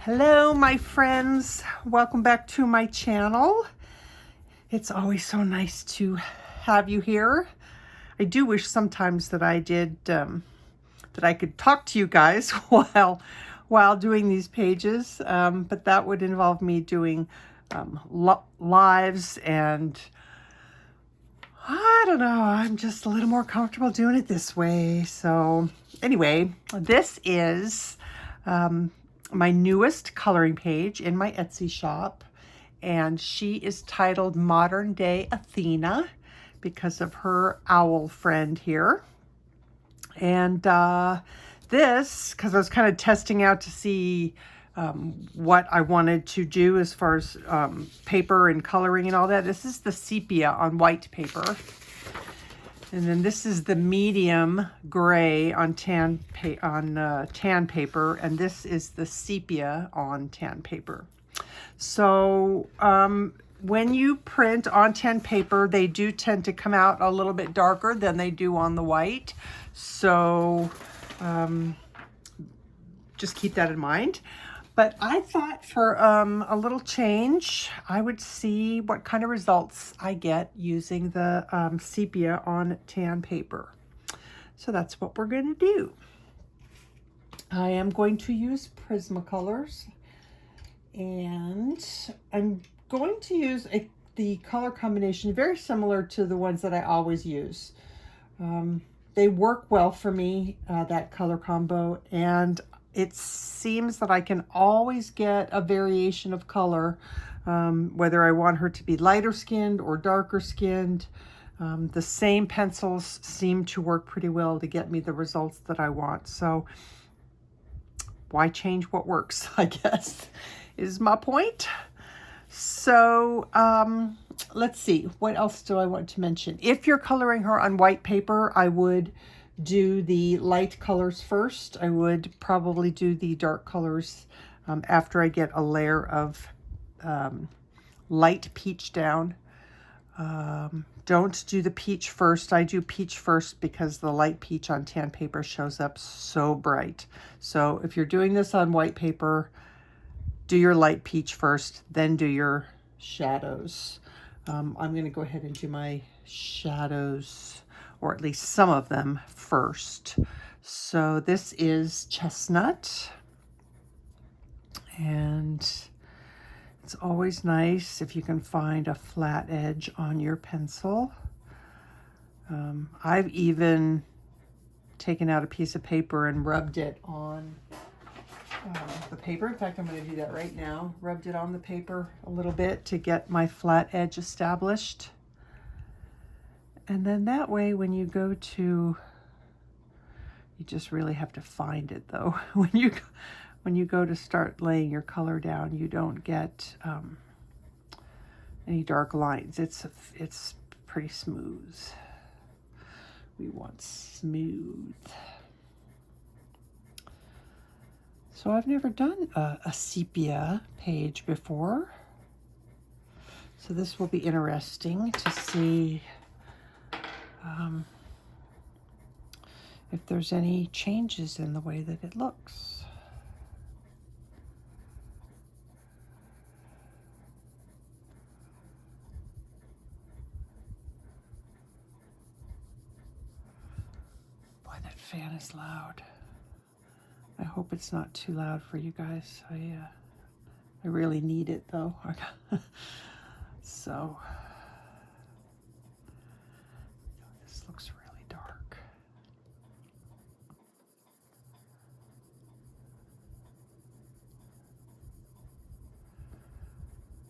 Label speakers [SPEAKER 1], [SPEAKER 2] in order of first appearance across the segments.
[SPEAKER 1] Hello, my friends. Welcome back to my channel. It's always so nice to have you here. I do wish sometimes that I did, that I could talk to you guys while doing these pages, but that would involve me doing lives, and I don't know, I'm just a little more comfortable doing it this way. So anyway, this is my newest coloring page in my Etsy shop, and she is titled Modern Day Athena because of her owl friend here. And this, because I was kind of testing out to see what I wanted to do as far as paper and coloring and all that. This is the sepia on white paper. And then this is the medium gray on tan paper, and this is the sepia on tan paper. So when you print on tan paper, they do tend to come out a little bit darker than they do on the white. So just keep that in mind. But I thought for a little change, I would see what kind of results I get using the sepia on tan paper. So that's what we're going to do. I am going to use Prismacolors, and I'm going to use the color combination very similar to the ones that I always use. They work well for me, that color combo, and it seems that I can always get a variation of color, whether I want her to be lighter skinned or darker skinned. The same pencils seem to work pretty well to get me the results that I want. So why change what works, I guess, is my point. So let's see, what else do I want to mention? If you're coloring her on white paper, I would do the light colors first. I would probably do the dark colors after I get a layer of light peach down. Don't do the peach first. I do peach first because the light peach on tan paper shows up so bright. So if you're doing this on white paper, do your light peach first, then do your shadows. I'm going to go ahead and do my shadows, or at least some of them, first. So this is Chestnut, and it's always nice if you can find a flat edge on your pencil. I've even taken out a piece of paper and rubbed it on the paper. In fact, I'm going to do that right now. Rubbed it on the paper a little bit to get my flat edge established. And then that way, when you go to, you just really have to find it though. When you go to start laying your color down, you don't get any dark lines. It's pretty smooth. We want smooth. So I've never done a sepia page before. So this will be interesting to see if there's any changes in the way that it looks. Boy, that fan is loud. I hope it's not too loud for you guys. I really need it though. So this looks really dark.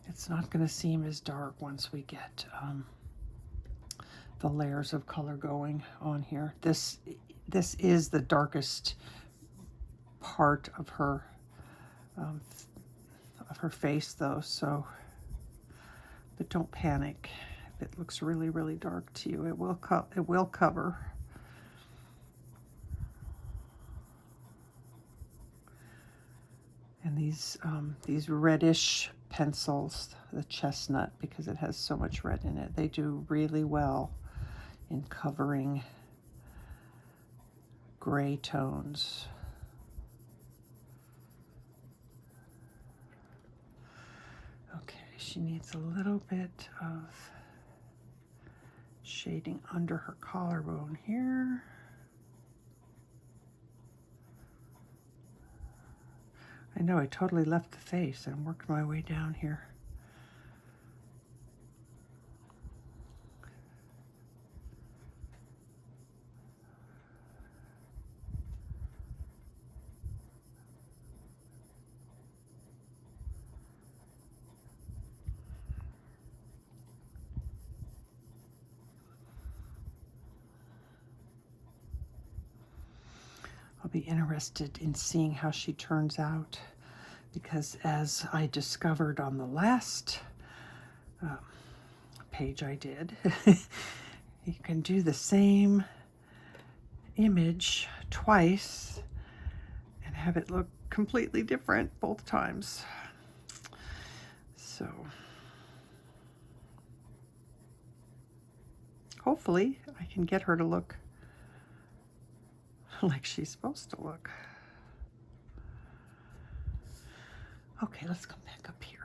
[SPEAKER 1] It's not going to seem as dark once we get the layers of color going on here. This is the darkest part of her face though, so but don't panic if it looks really, really dark to you. It will cover. And these reddish pencils, the Chestnut, because it has so much red in it, they do really well in covering gray tones. she needs a little bit of shading under her collarbone here. I know I totally left the face and worked my way down here. I'll be interested in seeing how she turns out, because as I discovered on the last page I did, you can do the same image twice and have it look completely different both times. So hopefully I can get her to look like she's supposed to look. Okay, let's come back up here.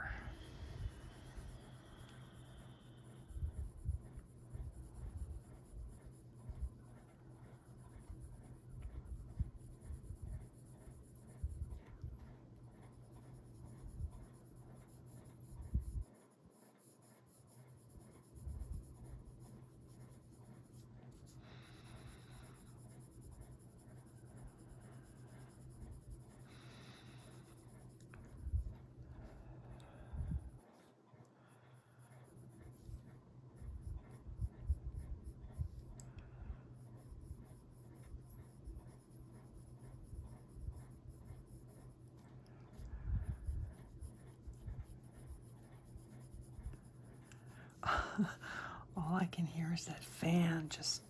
[SPEAKER 1] All I can hear is that fan just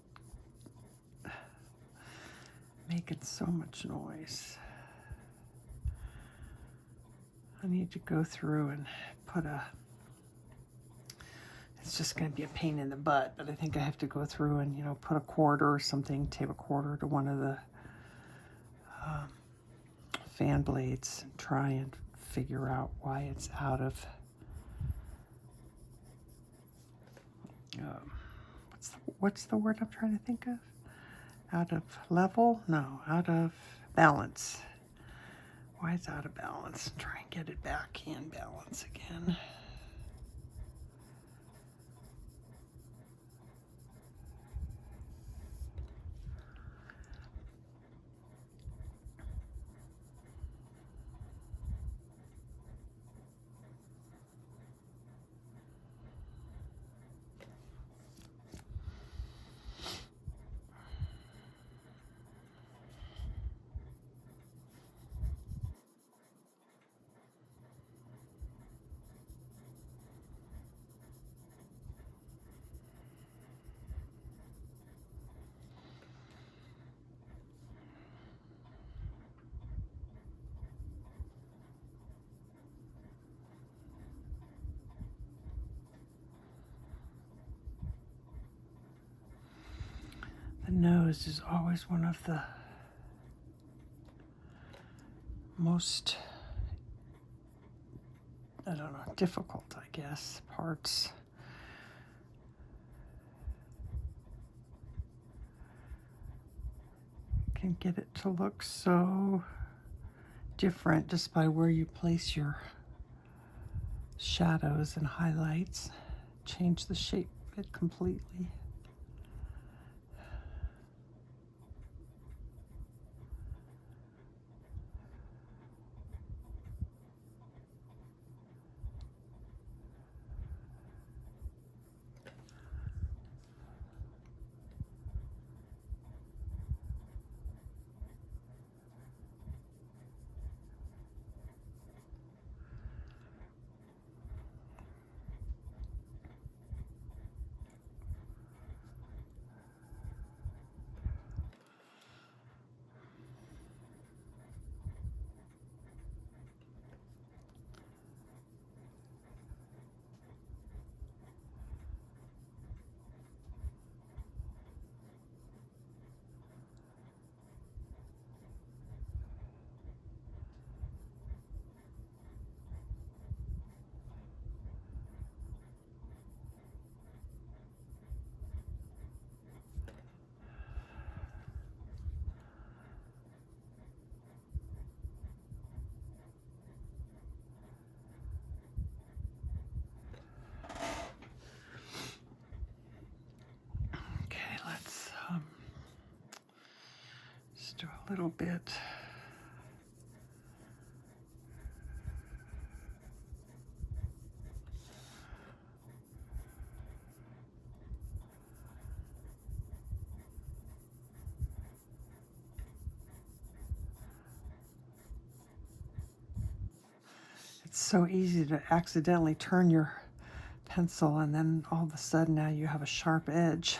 [SPEAKER 1] making so much noise. I need to go through and put it's just going to be a pain in the butt, but I think I have to go through and, you know, put a quarter or something, tape a quarter to one of the fan blades and try and figure out why it's out of what's the word I'm trying to think of? Out of level? No, out of balance. Why it's out of balance? Try and get it back in balance again. The nose is always one of the most, I don't know, difficult, I guess, parts. Can get it to look so different just by where you place your shadows and highlights. Change the shape of it completely. little bit. It's so easy to accidentally turn your pencil and then all of a sudden now you have a sharp edge.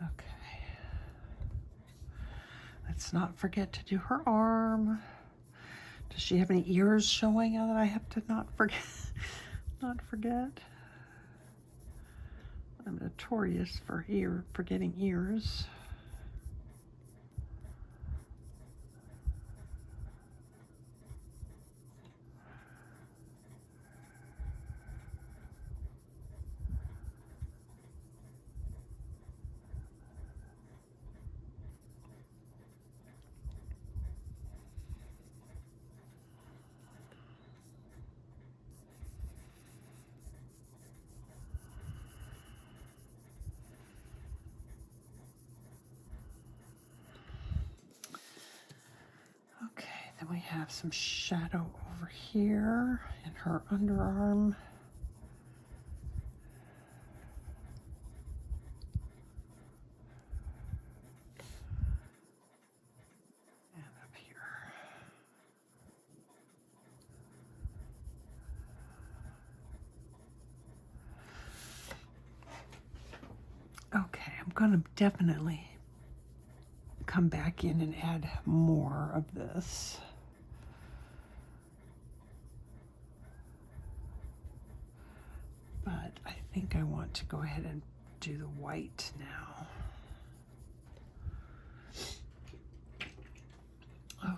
[SPEAKER 1] Okay. Let's not forget to do her arm. Does she have any ears showing that I have to not forget? Not forget. I'm notorious for forgetting ears. Okay, then we have some shadow over here in her underarm. And up here. Okay, I'm going to definitely come back in and add more of this. But I think I want to go ahead and do the white now.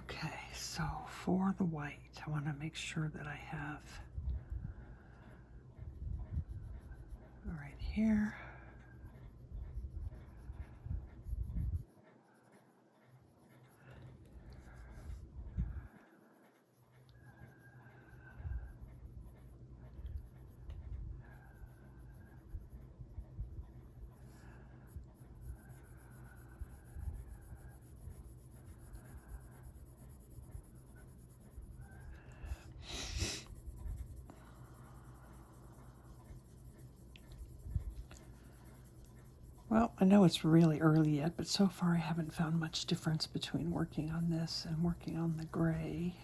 [SPEAKER 1] Okay, so for the white, I want to make sure that I have right here. Well, I know it's really early yet, but so far I haven't found much difference between working on this and working on the gray.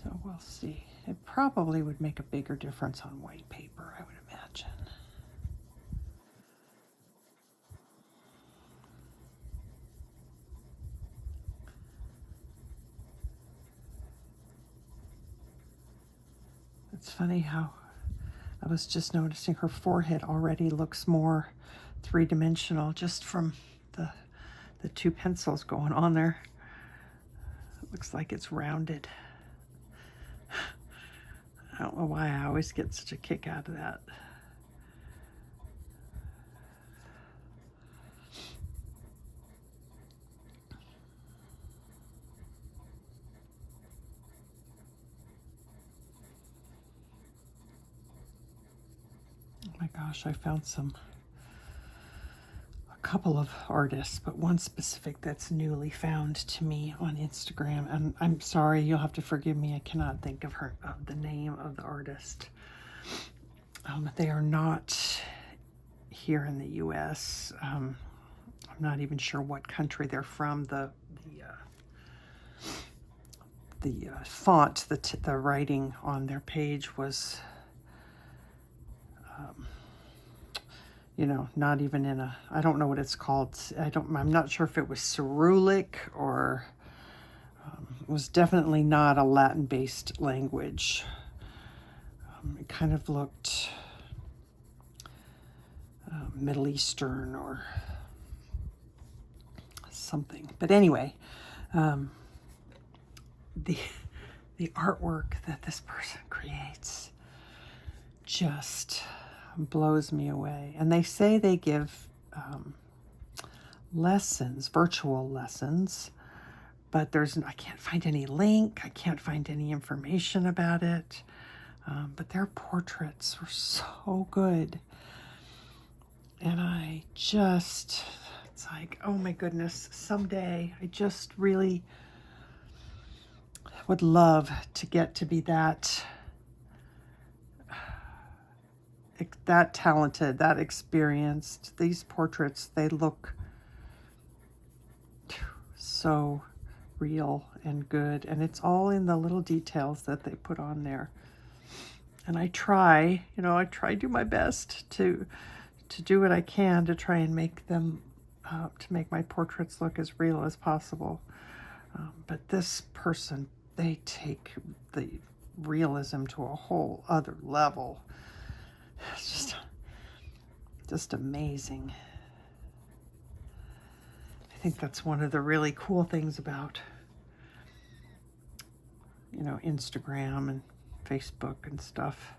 [SPEAKER 1] So we'll see. It probably would make a bigger difference on white paper, I would imagine. It's funny how I was just noticing her forehead already looks more three-dimensional just from the two pencils going on there. It looks like it's rounded. I don't know why I always get such a kick out of that. Oh my gosh, I found a couple of artists, but one specific that's newly found to me on Instagram. And I'm sorry, you'll have to forgive me. I cannot think of the name of the artist. They are not here in the U.S. I'm not even sure what country they're from. The font, the writing on their page was, you know, not even in a, I don't know what it's called. I'm not sure if it was Cyrillic or it was definitely not a Latin-based language. It kind of looked Middle Eastern or something. But anyway, the artwork that this person creates just blows me away. And they say they give lessons, virtual lessons, but I can't find any link. I can't find any information about it. But their portraits were so good. And it's like, oh my goodness, someday I just really would love to get to be that talented, that experienced. These portraits, they look so real and good, and it's all in the little details that they put on there. And I try to do my best to do what I can to try and make them, to make my portraits look as real as possible. But this person, they take the realism to a whole other level. It's just amazing. I think that's one of the really cool things about, Instagram and Facebook and stuff.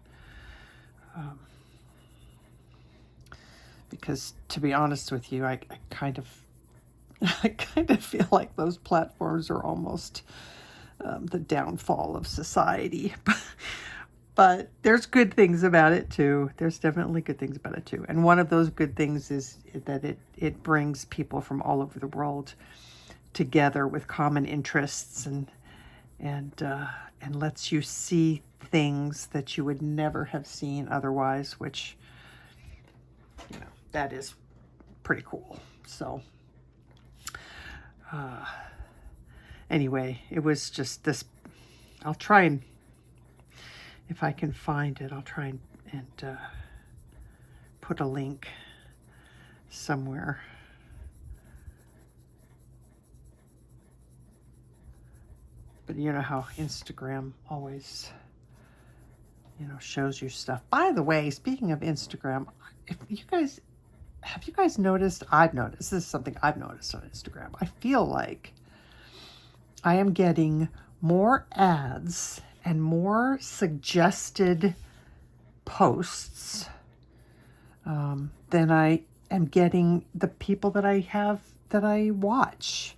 [SPEAKER 1] Because to be honest with you, I kind of feel like those platforms are almost the downfall of society. But there's good things about it too. There's definitely good things about it too. And one of those good things is that it brings people from all over the world together with common interests and lets you see things that you would never have seen otherwise, which, that is pretty cool. So anyway, it was just this. I'll try and, if I can find it, I'll try and put a link somewhere. But you know how Instagram always, shows you stuff. By the way, speaking of Instagram, have you guys noticed? I've noticed, this is something I've noticed on Instagram. I feel like I am getting more ads and more suggested posts than I am getting the people that I watch,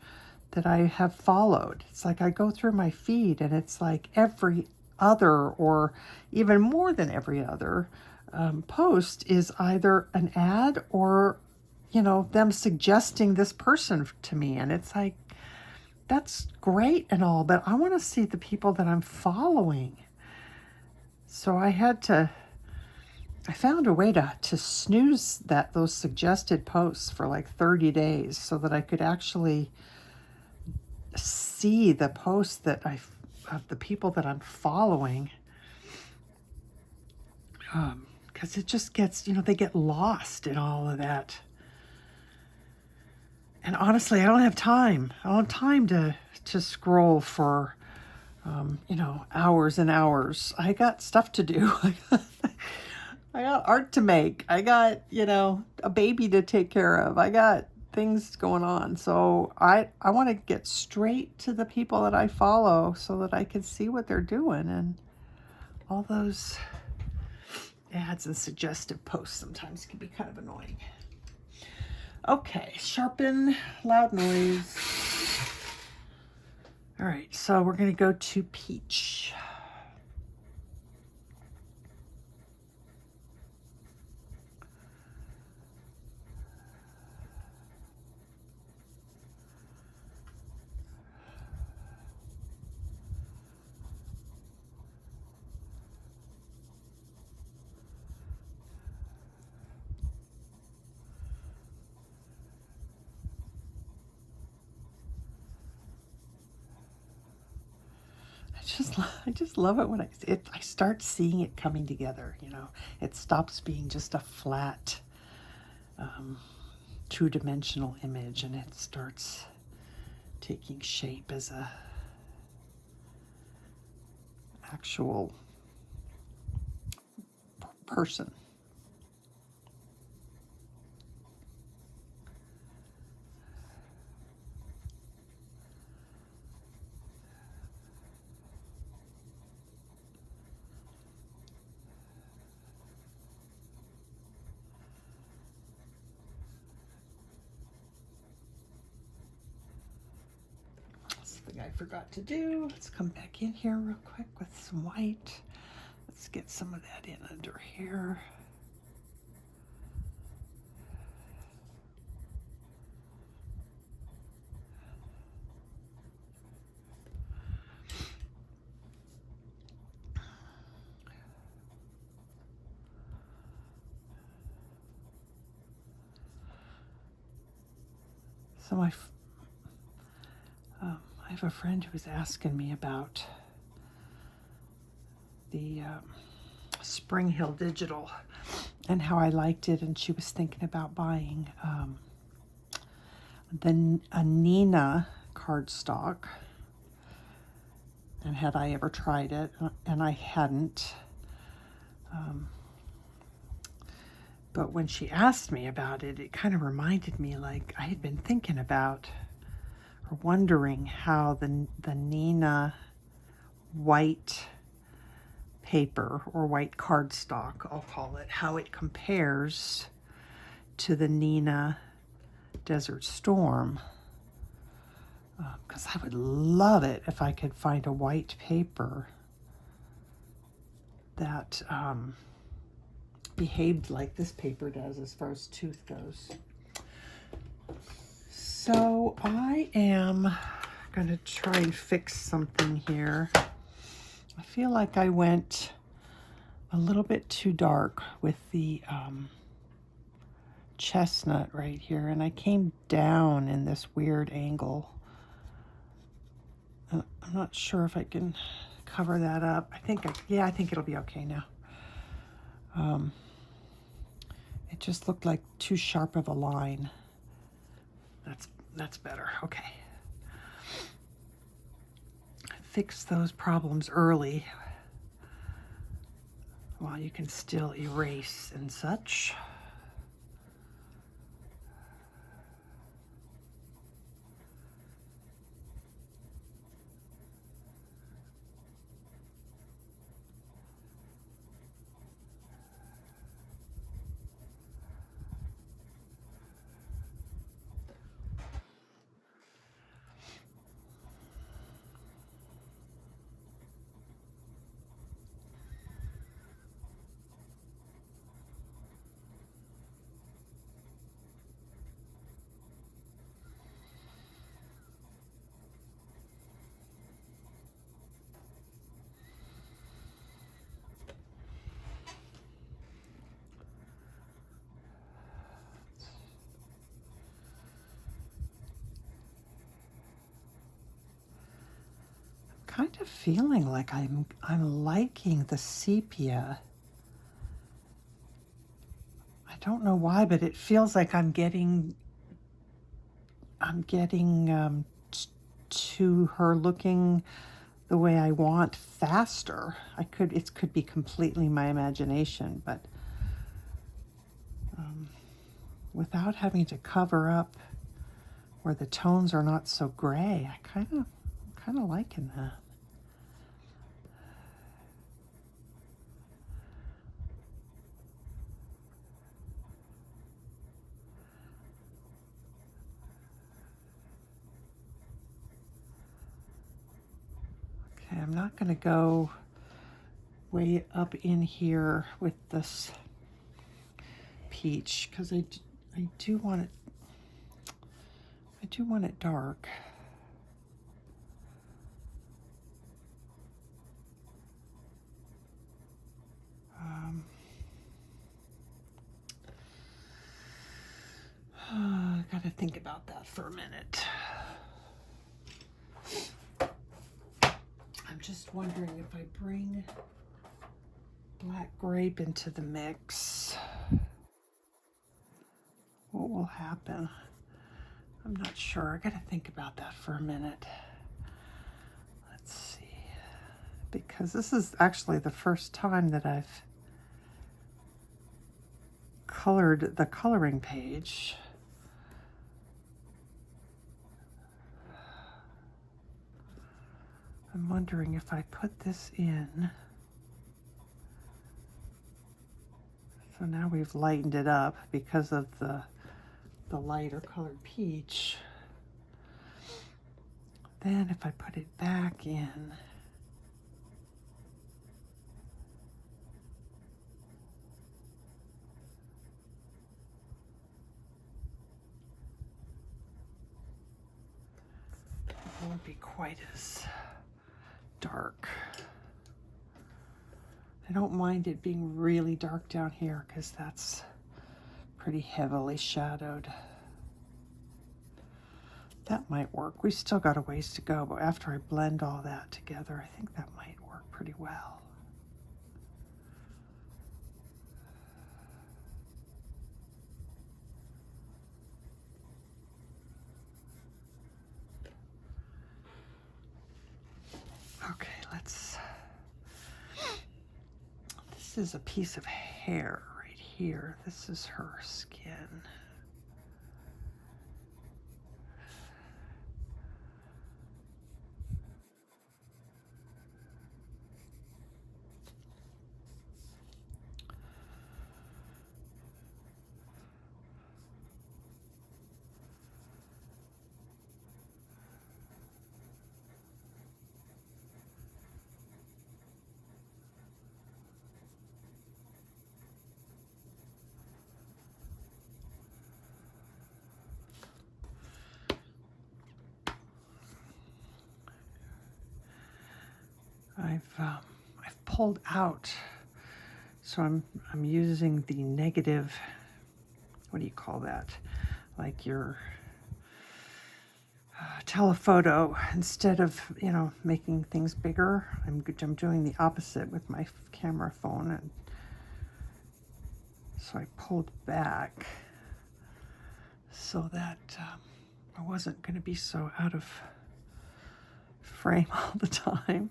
[SPEAKER 1] that I have followed. It's like I go through my feed and it's like every other, or even more than every other post is either an ad or, them suggesting this person to me. And it's like, that's great and all, but I want to see the people that I'm following. So I found a way to snooze those suggested posts for like 30 days so that I could actually see the posts of the people that I'm following. Because it just gets, they get lost in all of that. And honestly, I don't have time. I don't have time to scroll for, hours and hours. I got stuff to do. I got art to make. I got, a baby to take care of. I got things going on. So I want to get straight to the people that I follow so that I can see what they're doing. And all those ads and suggestive posts sometimes can be kind of annoying. Okay, sharpen, loud noise. All right, so we're going to go to peach. I just love it when I start seeing it coming together. It stops being just a flat, two-dimensional image, and it starts taking shape as a actual person. thing I forgot to do. Let's come back in here real quick with some white. Let's get some of that in under here. So I have a friend who was asking me about the Spring Hill Digital and how I liked it, and she was thinking about buying a Nina cardstock, and had I ever tried it, and I hadn't. But when she asked me about it, it kind of reminded me, like, I had been thinking about or wondering how the Nina white paper or white cardstock, I'll call it, how it compares to the Nina Desert Storm. Because I would love it if I could find a white paper that behaved like this paper does as far as tooth goes. So I am going to try and fix something here. I feel like I went a little bit too dark with the chestnut right here, and I came down in this weird angle. I'm not sure if I can cover that up. I think it'll be okay now. It just looked like too sharp of a line. That's better. Okay. Fix those problems early while you can still erase and such. Kind of feeling like I'm liking the sepia. I don't know why, but it feels like I'm getting to her looking the way I want faster. It could be completely my imagination, but without having to cover up where the tones are not so gray, I'm kind of liking that. Okay, I'm not going to go way up in here with this peach because I do want it. I do want it dark. I gotta think about that for a minute. I'm just wondering if I bring black grape into the mix, what will happen? I'm not sure. I gotta think about that for a minute. Let's see. Because this is actually the first time that I've colored the coloring page. I'm wondering if I put this in. So now we've lightened it up because of the lighter colored peach. Then if I put it back in, it won't be quite as dark. I don't mind it being really dark down here because that's pretty heavily shadowed. That might work. We still got a ways to go, but after I blend all that together, I think that might work pretty well. Okay, this is a piece of hair right here. This is her skin. I've pulled out, so I'm using the negative, what do you call that? Like your telephoto, instead of, you know, making things bigger, I'm doing the opposite with my camera phone, and so I pulled back so that I wasn't going to be so out of frame all the time.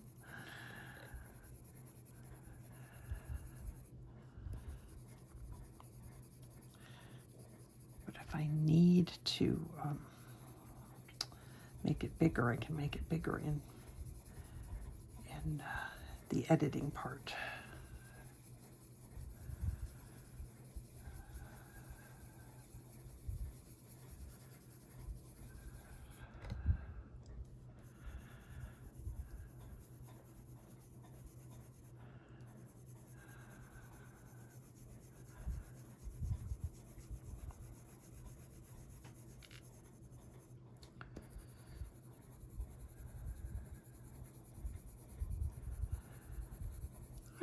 [SPEAKER 1] But if I need to make it bigger, I can make it bigger in the editing part.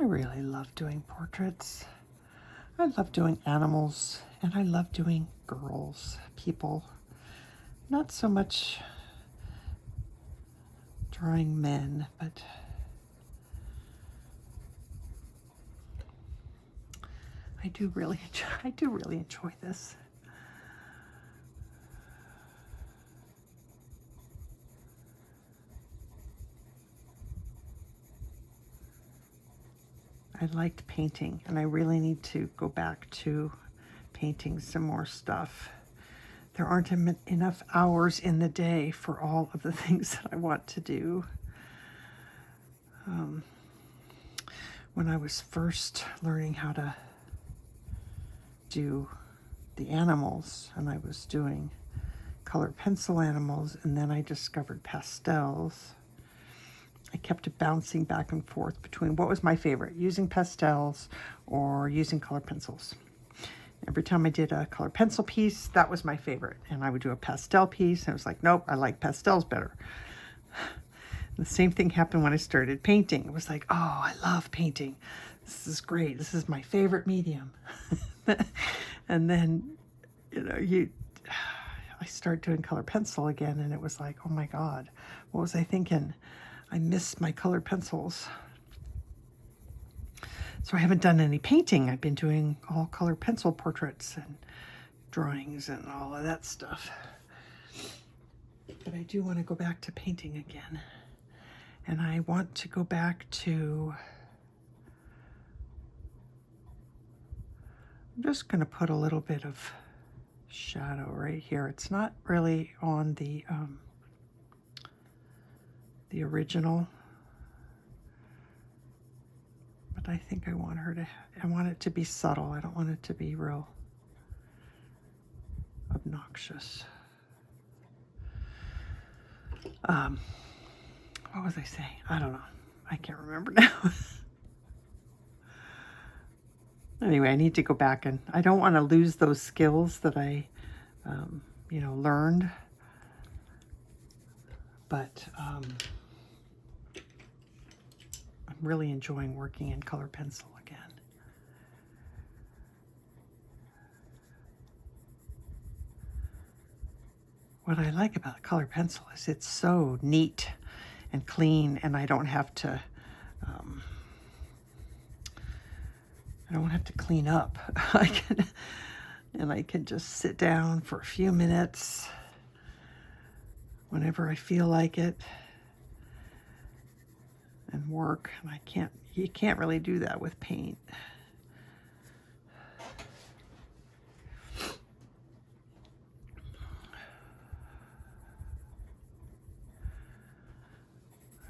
[SPEAKER 1] I really love doing portraits. I love doing animals, and I love doing girls, people. Not so much drawing men, but I do really enjoy this. I liked painting, and I really need to go back to painting some more stuff. There aren't enough hours in the day for all of the things that I want to do. When I was first learning how to do the animals, and I was doing colored pencil animals, and then I discovered pastels, I kept bouncing back and forth between what was my favorite, using pastels or using colored pencils. Every time I did a colored pencil piece, that was my favorite. And I would do a pastel piece, and I was like, nope, I like pastels better. The same thing happened when I started painting. It was like, oh, I love painting. This is great. This is my favorite medium. And then, you know, I started doing colored pencil again, and it was like, oh my God, what was I thinking? I miss my colored pencils. So I haven't done any painting. I've been doing all colored pencil portraits and drawings and all of that stuff. But I do want to go back to painting again. And I want to go back to, I'm just going to put a little bit of shadow right here. It's not really on the original, but I think I want it to be subtle. I don't want it to be real obnoxious. What was I saying? I don't know. I can't remember now. Anyway, I need to go back, and I don't want to lose those skills that I, you know, learned. But I'm really enjoying working in color pencil again. What I like about color pencil is it's so neat and clean, and I don't have to clean up. I can just sit down for a few minutes whenever I feel like it and work. And you can't really do that with paint.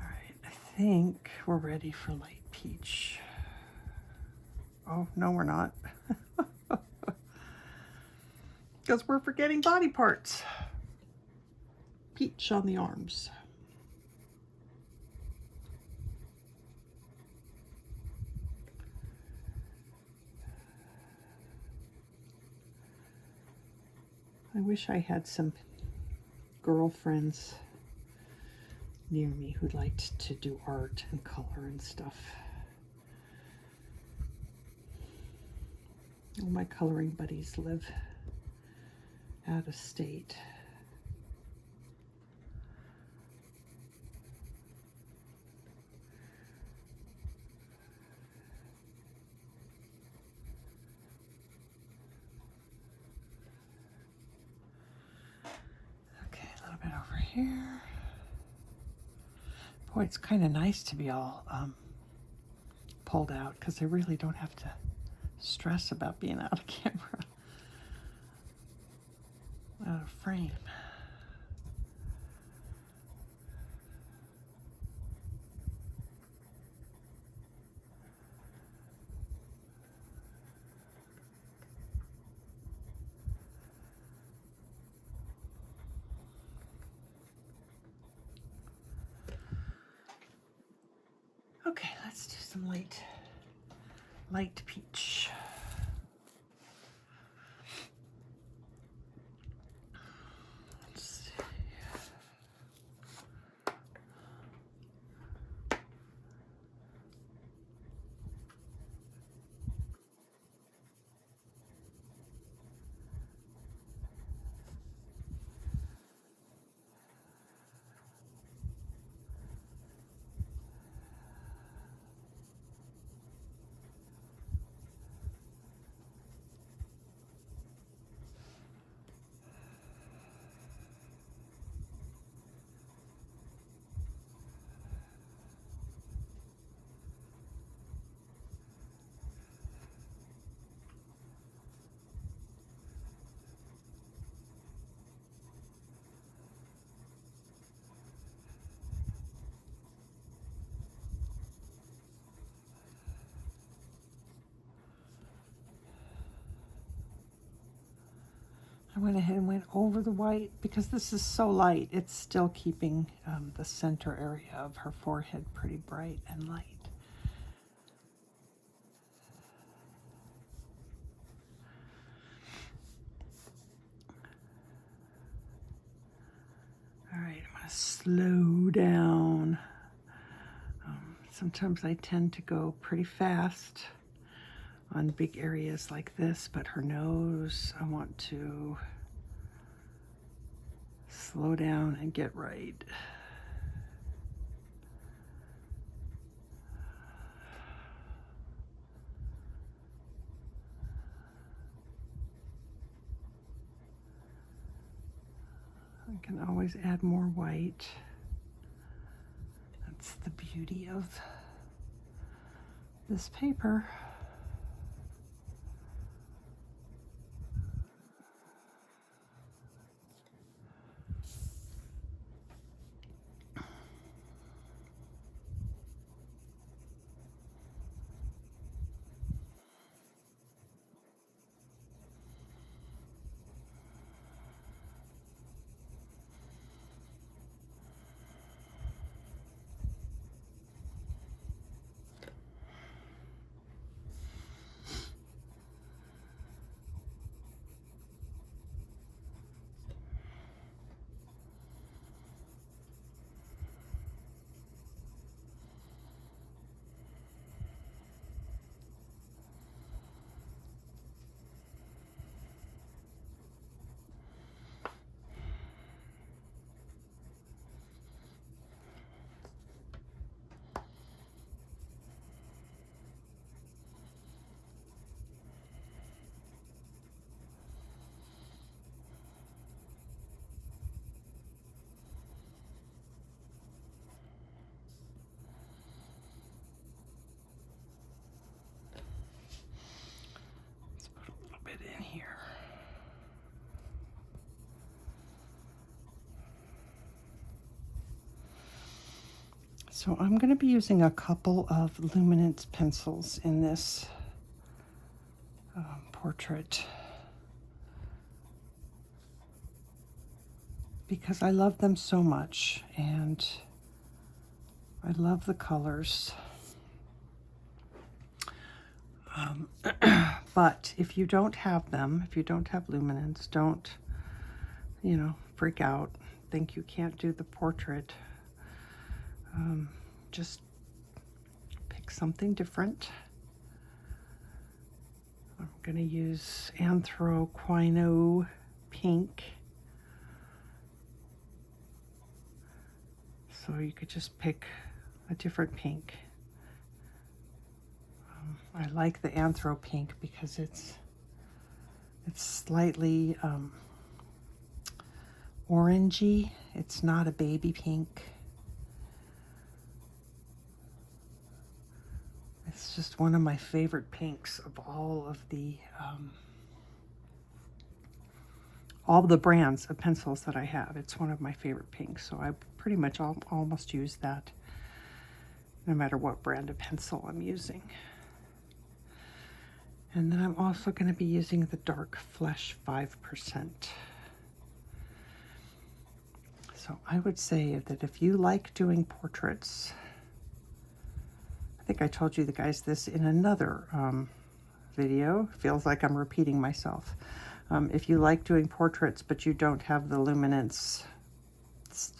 [SPEAKER 1] All right, I think we're ready for light peach. Oh, no, we're not. Because we're forgetting body parts. Peach on the arms. I wish I had some girlfriends near me who liked to do art and color and stuff. All my coloring buddies live out of state. Okay, a little bit over here. Boy, it's kind of nice to be all pulled out, because I really don't have to stress about being out of camera, out of frame. Okay, let's do some light peach. Let's see. I went ahead and went over the white because this is so light. It's still keeping the center area of her forehead pretty bright and light. All right, I'm going to slow down. Sometimes I tend to go pretty fast on big areas like this, but her nose, I want to slow down and get right. I can always add more white. That's the beauty of this paper. So I'm going to be using a couple of luminance pencils in this portrait because I love them so much and I love the colors. But if you don't have them, if you don't have luminance, don't, you know, freak out, think you can't do the portrait. Just pick something different. I'm going to use Anthro Pink. So you could just pick a different pink. I like the Anthro Pink because it's slightly orangey. It's not a baby pink. It's just one of my favorite pinks of all of the brands of pencils that I have. It's one of my favorite pinks, so I pretty much almost use that no matter what brand of pencil I'm using. And then I'm also going to be using the Dark Flesh 5%. So I would say that if you like doing portraits, I think I told you guys this in another video. Feels like I'm repeating myself. If you like doing portraits but you don't have the luminance,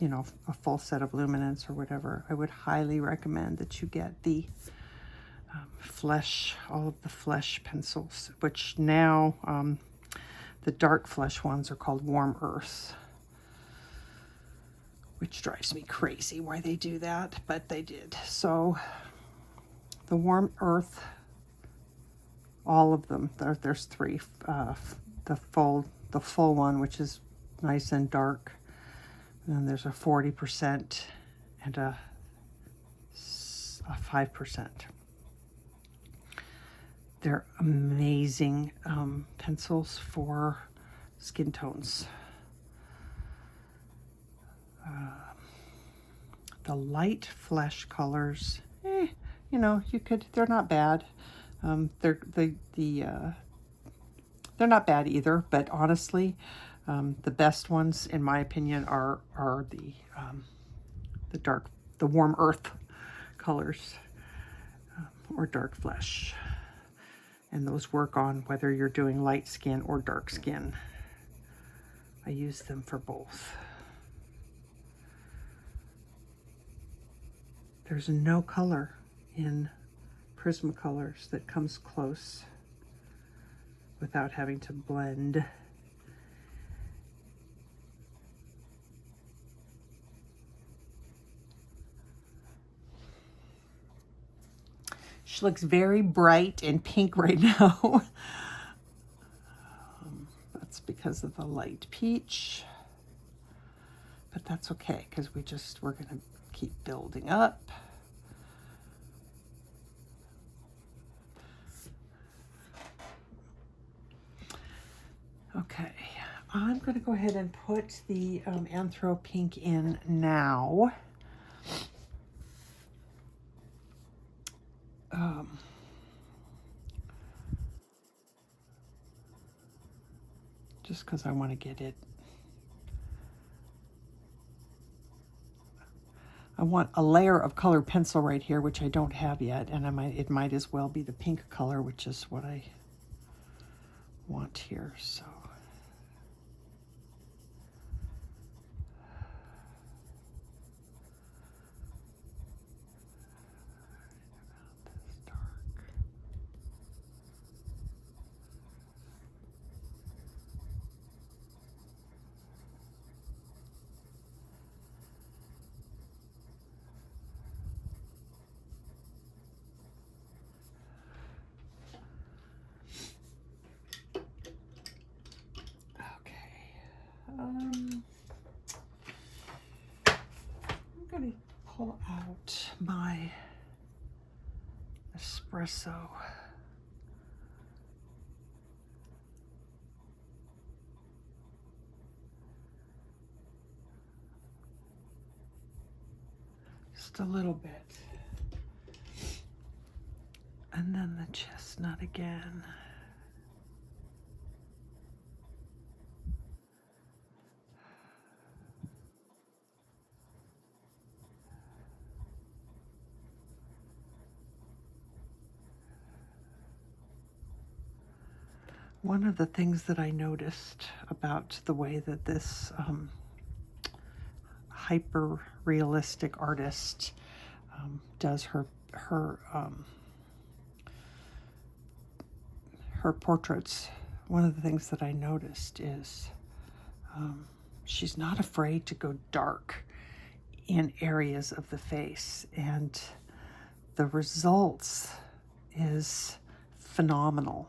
[SPEAKER 1] you know, a full set of luminance or whatever, I would highly recommend that you get the flesh, all of the flesh pencils, which now the dark flesh ones are called Warm Earth, which drives me crazy why they do that, but they did. So the Warm Earth, all of them, there's three, the full one, which is nice and dark, and then there's a 40% and a 5%. They're amazing pencils for skin tones. The light flesh colors, you know, they're not bad. They're not bad either, but honestly, the best ones, in my opinion, are the Warm Earth colors, or dark flesh. And those work on whether you're doing light skin or dark skin. I use them for both. There's no color in Prismacolors that comes close without having to blend. She looks very bright and pink right now. That's because of the light peach, but that's okay because we're gonna keep building up. Okay, I'm gonna go ahead and put the Anthro Pink in now. Just because I want to get it. I want a layer of colored pencil right here, which I don't have yet, and it might as well be the pink color, which is what I want here. So I'm going to pull out my Espresso. just a little bit. And then the chestnut again. One of the things that I noticed about the way that this hyper-realistic artist does her portraits, one of the things that I noticed is she's not afraid to go dark in areas of the face, and the results is phenomenal.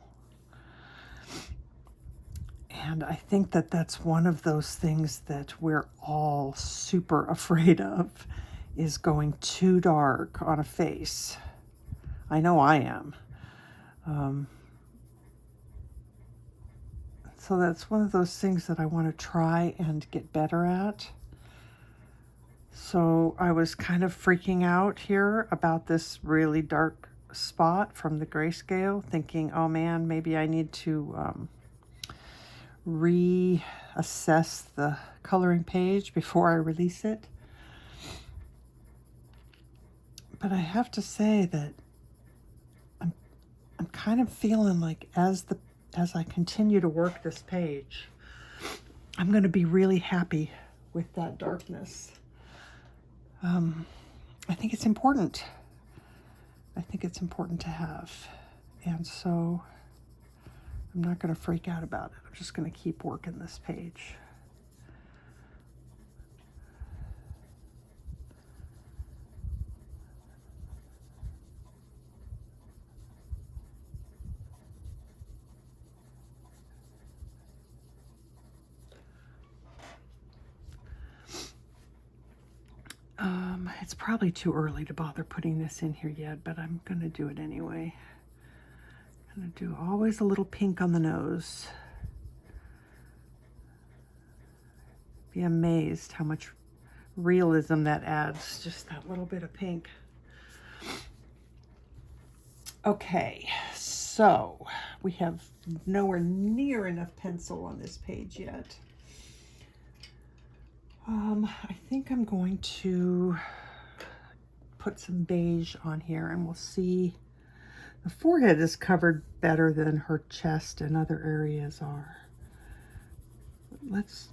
[SPEAKER 1] And I think that that's one of those things that we're all super afraid of, is going too dark on a face. I know I am. So that's one of those things that I want to try and get better at. So I was kind of freaking out here about this really dark spot from the grayscale, thinking, oh man, maybe I need to reassess the coloring page before I release it. But I have to say that I'm kind of feeling like as I continue to work this page, I'm going to be really happy with that darkness. I think it's important. I think it's important to have. And so I'm not going to freak out about it. I'm just going to keep working this page. It's probably too early to bother putting this in here yet, but I'm going to do it anyway. I'm going to do always a little pink on the nose. Be amazed how much realism that adds, just that little bit of pink. Okay, so we have nowhere near enough pencil on this page yet. I think I'm going to put some beige on here, and we'll see. The forehead is covered better than her chest and other areas are. Let's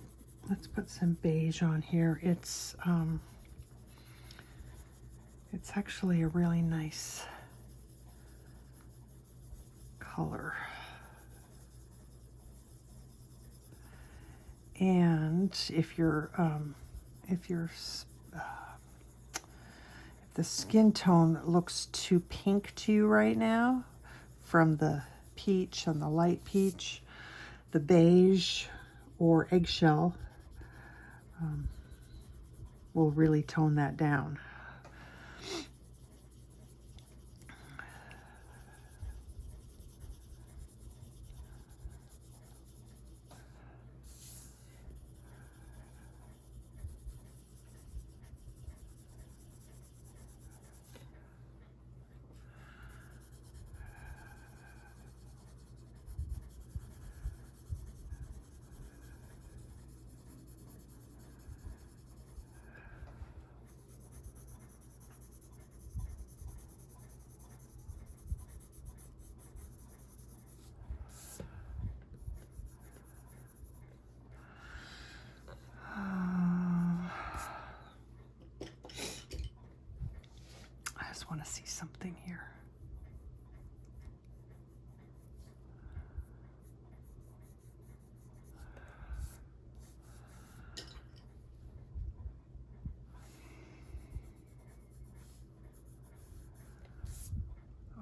[SPEAKER 1] put some beige on here. It's actually a really nice color. And if the skin tone looks too pink to you right now, from the peach and the light peach, the beige or eggshell will really tone that down. Want to see something here.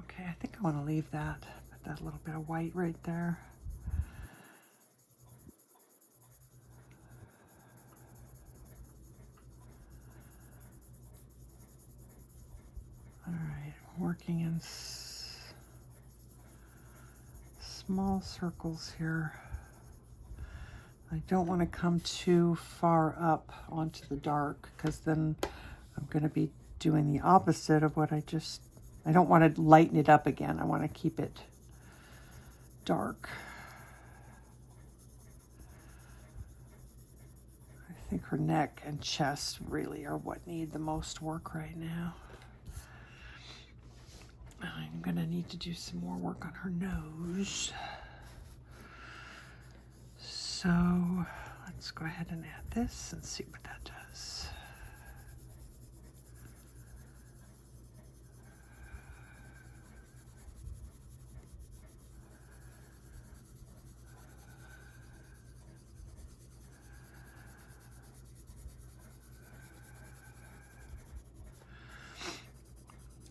[SPEAKER 1] Okay, I think I want to leave that, put that little bit of white right there. Working in small circles here. I don't want to come too far up onto the dark, because then I'm going to be doing the opposite of what I don't want to lighten it up again. I want to keep it dark. I think her neck and chest really are what need the most work right now. I'm gonna need to do some more work on her nose. So let's go ahead and add this and see what that does.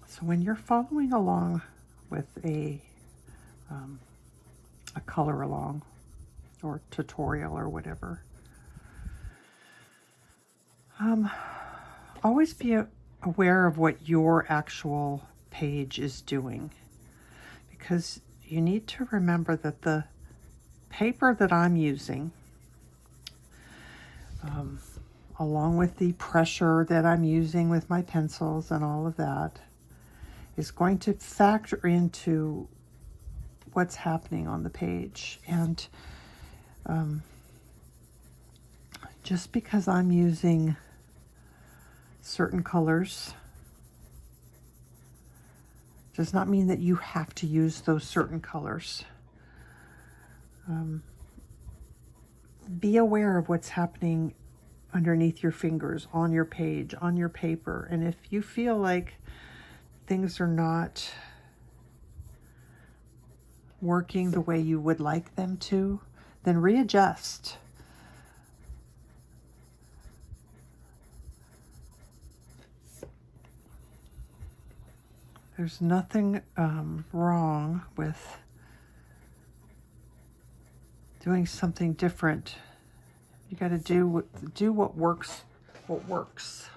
[SPEAKER 1] So when you're following along with a color along or tutorial or whatever, always be aware of what your actual page is doing, because you need to remember that the paper that I'm using, along with the pressure that I'm using with my pencils and all of that, is going to factor into what's happening on the page. And just because I'm using certain colors does not mean that you have to use those certain colors. Be aware of what's happening underneath your fingers, on your page, on your paper. And if you feel like things are not working the way you would like them to, then readjust. There's nothing wrong with doing something different. You got to do what works. What works.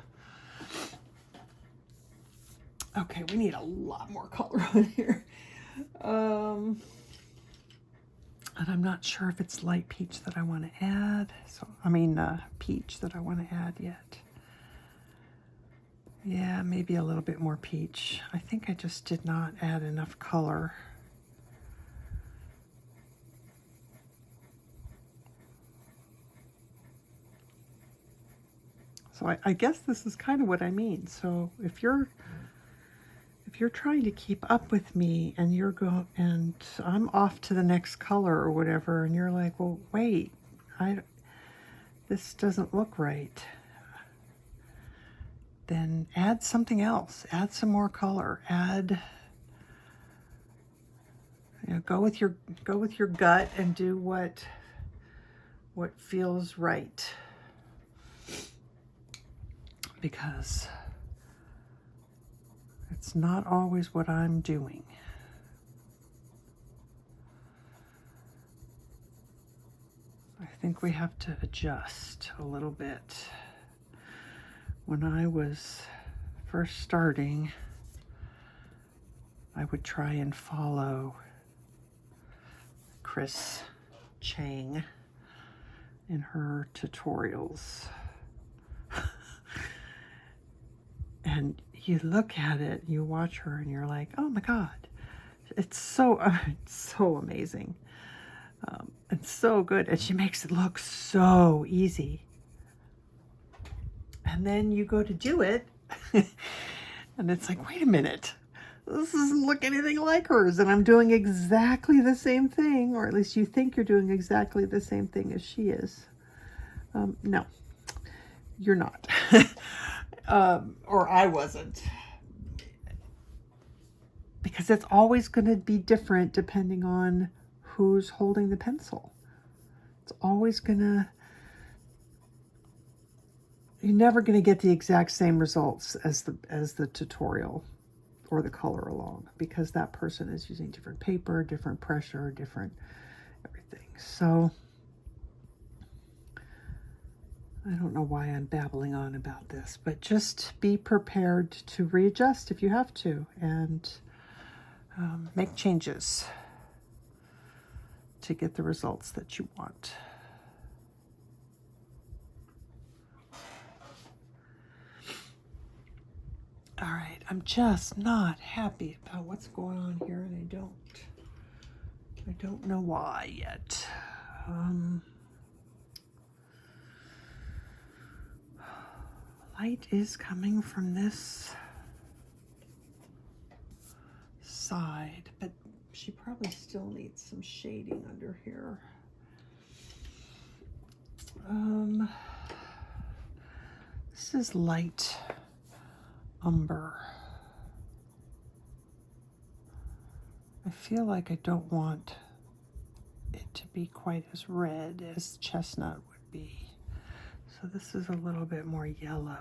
[SPEAKER 1] Okay, we need a lot more color on here. And I'm not sure if it's light peach that I want to add. So peach that I want to add yet. Yeah, maybe a little bit more peach. I think I just did not add enough color. So I guess this is kind of what I mean. So if you're trying to keep up with me and and I'm off to the next color or whatever, and you're like, well, wait, this doesn't look right, then add something else. Add some more color. Go with your gut and do what feels right. Because it's not always what I'm doing. I think we have to adjust a little bit. When I was first starting, I would try and follow Chris Chang in her tutorials. And you look at it, you watch her, and you're like, oh my God, it's so amazing. It's so good. And she makes it look so easy. And then you go to do it, and it's like, wait a minute, this doesn't look anything like hers. And I'm doing exactly the same thing, or at least you think you're doing exactly the same thing as she is. No, you're not. Or I wasn't. Because it's always going to be different depending on who's holding the pencil. It's always you're never going to get the exact same results as the tutorial or the color along, because that person is using different paper, different pressure, different everything. So I don't know why I'm babbling on about this, but just be prepared to readjust if you have to, and make changes to get the results that you want. I'm just not happy about what's going on here, and I don't know why yet. Light is coming from this side, but she probably still needs some shading under here. This is light umber. I feel like I don't want it to be quite as red as chestnut would be. So this is a little bit more yellow.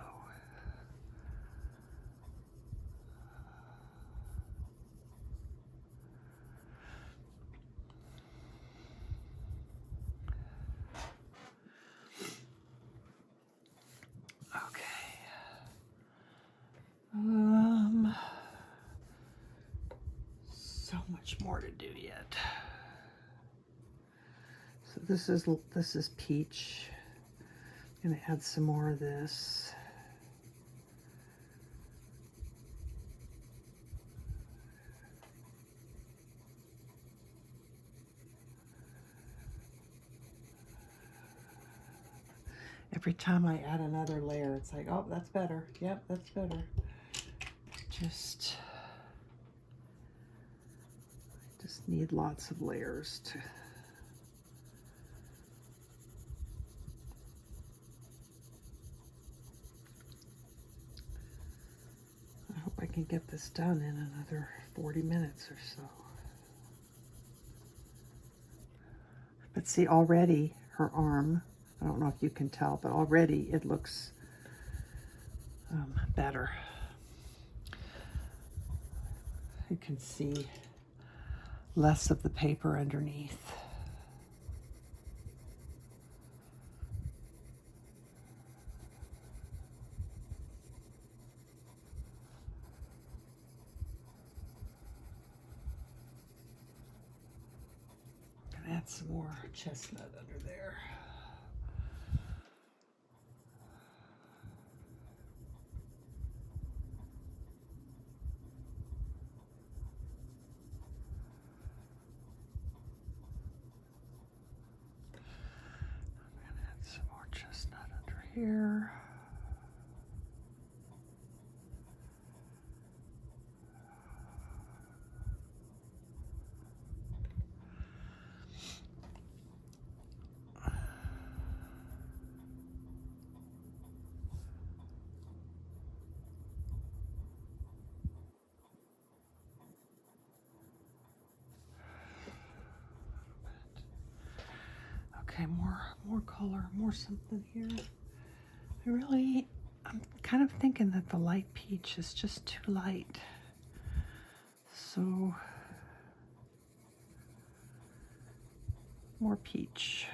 [SPEAKER 1] So much more to do yet. So this is peach. I'm gonna add some more of this. Every time I add another layer, it's like, oh, that's better. Yep, that's better. Just need lots of layers to. I hope I can get this done in another 40 minutes or so. But see, already her arm, I don't know if you can tell, but already it looks better. You can see less of the paper underneath. And add some more chestnut under there. Here. Okay, more color, more something here. I'm kind of thinking that the light peach is just too light. So, more peach.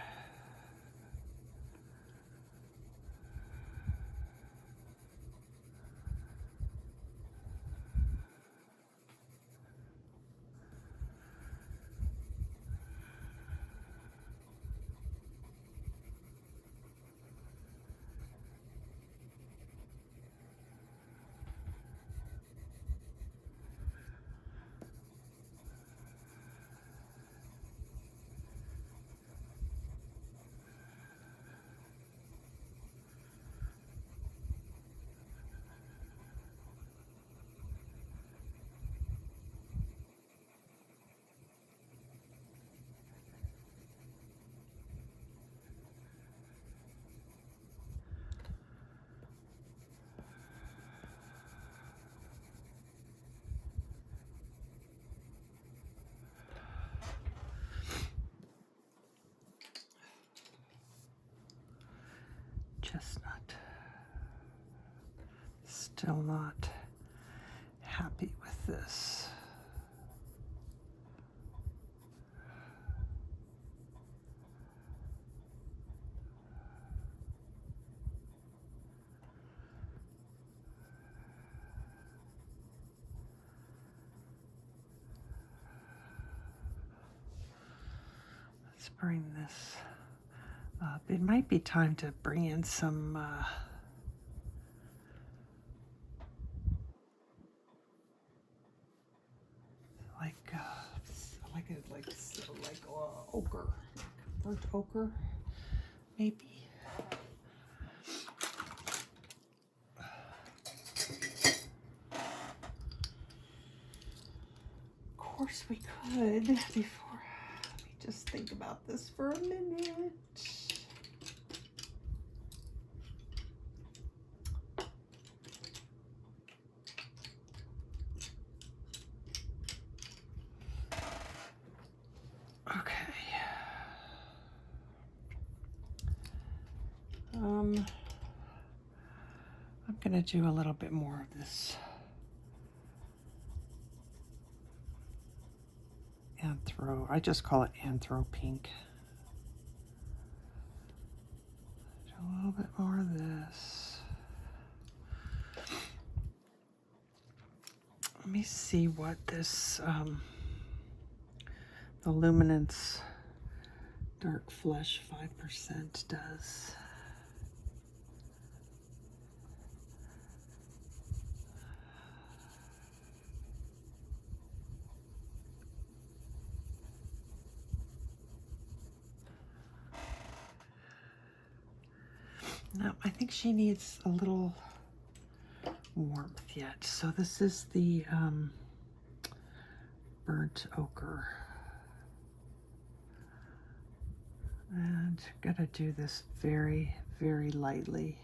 [SPEAKER 1] Chestnut. Still not happy with this. Let's bring this up. It might be time to bring in some could like ochre, burnt ochre, maybe. Of course we could, before, let me just think about this for a minute. I'm gonna do a little bit more of this Anthro. I just call it Anthro Pink. Do a little bit more of this. Let me see what this the Luminance Dark Flesh 5% does. No, I think she needs a little warmth yet. So this is the burnt ochre. And I'm gonna do this very, very lightly.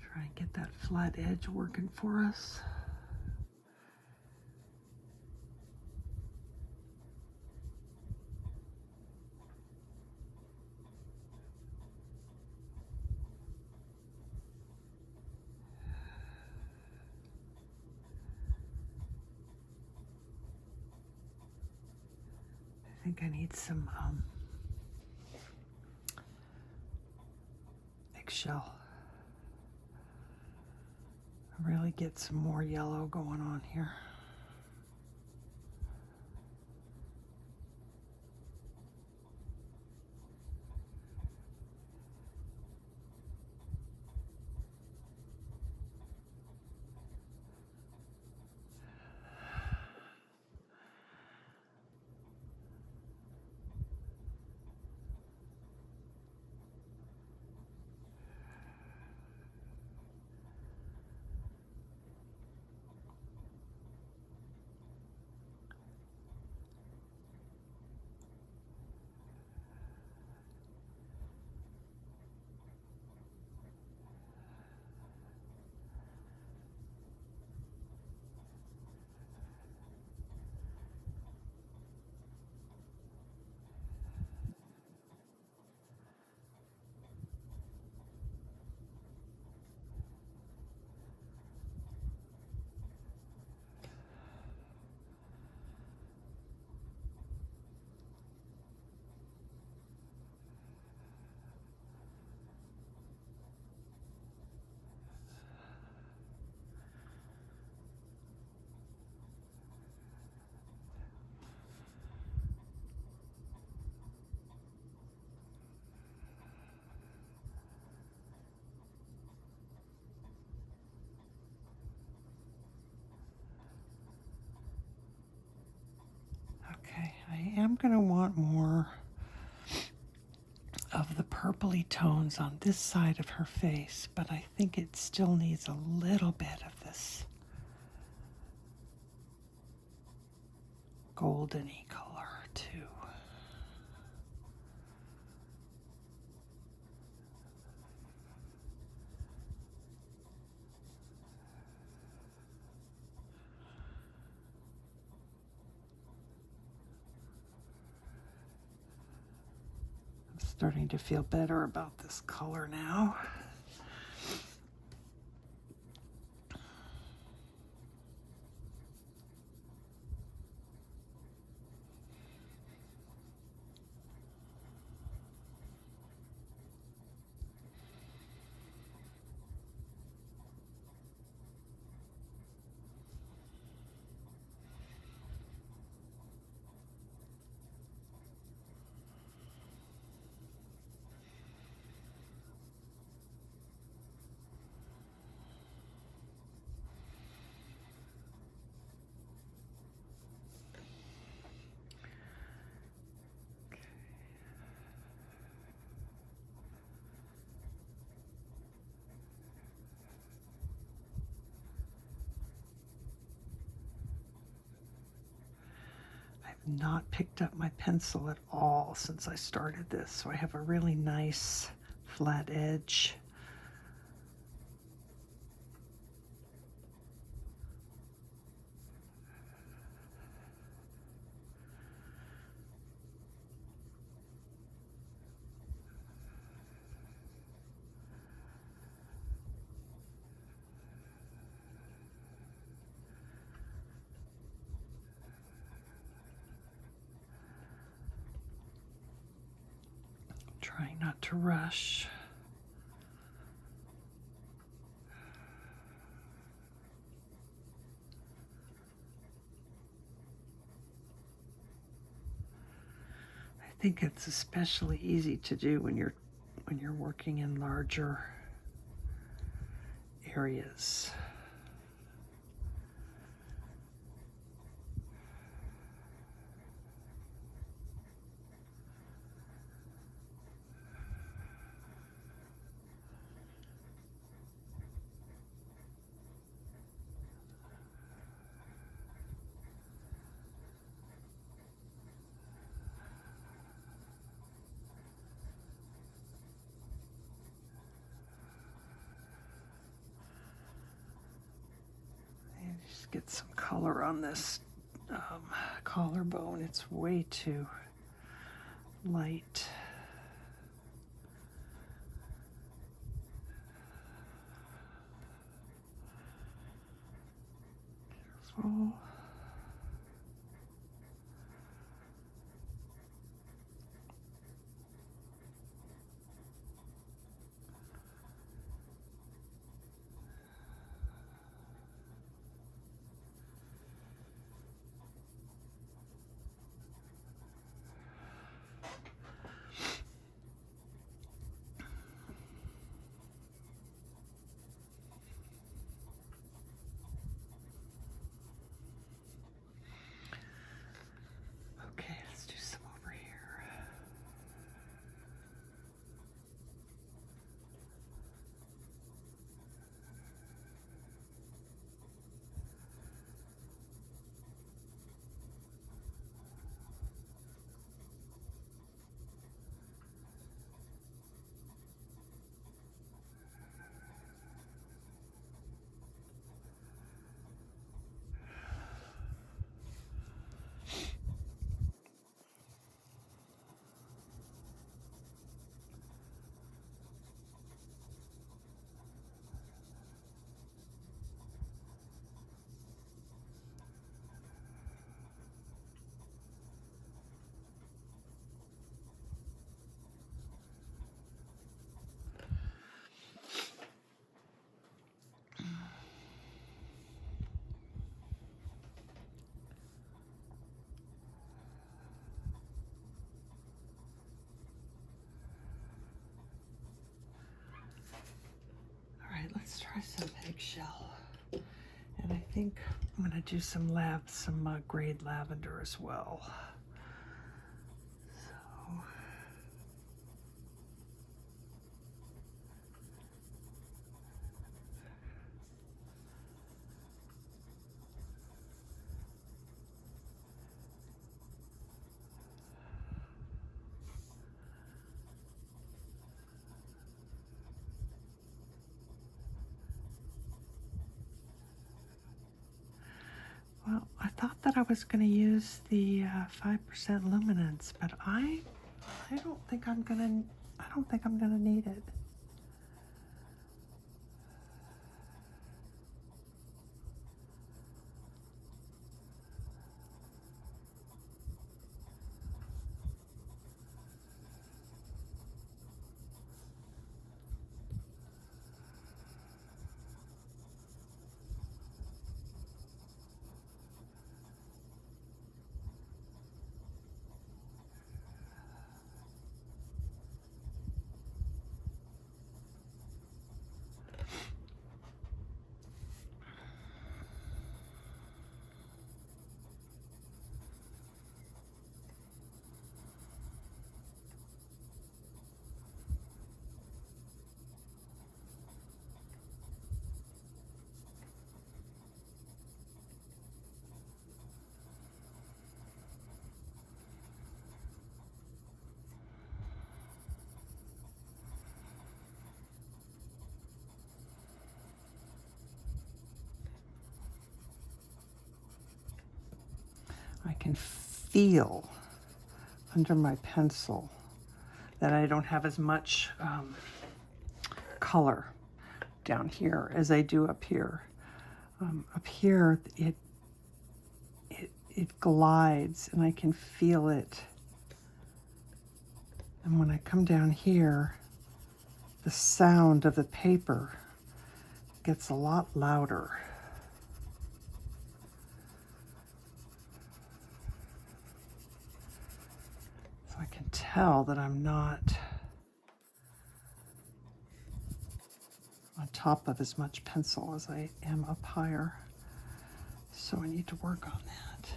[SPEAKER 1] Try and get that flat edge working for us. I think I need some eggshell. Really get some more yellow going on here. Okay, I am going to want more of the purpley tones on this side of her face, but I think it still needs a little bit of this goldeny color too. Starting to feel better about this color now. not picked up my pencil at all since I started this, so I have a really nice flat edge. Trying not to rush. I think it's especially easy to do when you're working in larger areas. Just get some color on this collarbone. It's way too light. Careful. Okay, let's do some over here. Let's try some eggshell, and I think I'm going to do some grade lavender as well. So well, I thought that I was going to use the 5% luminance, but I don't think I'm going to need it. can feel under my pencil that I don't have as much color down here as I do up here. Up here, it glides and I can feel it. And when I come down here, the sound of the paper gets a lot louder. So I can tell that I'm not on top of as much pencil as I am up higher. So I need to work on that.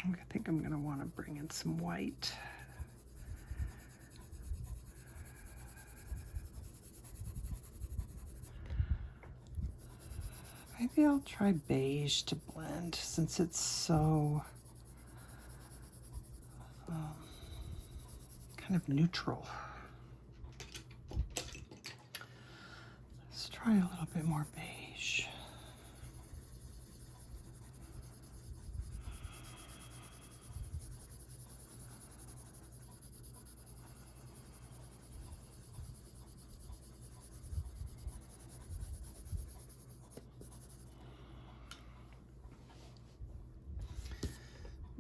[SPEAKER 1] I think I'm going to want to bring in some white. Maybe I'll try beige to blend since it's so kind of neutral. Let's try a little bit more beige.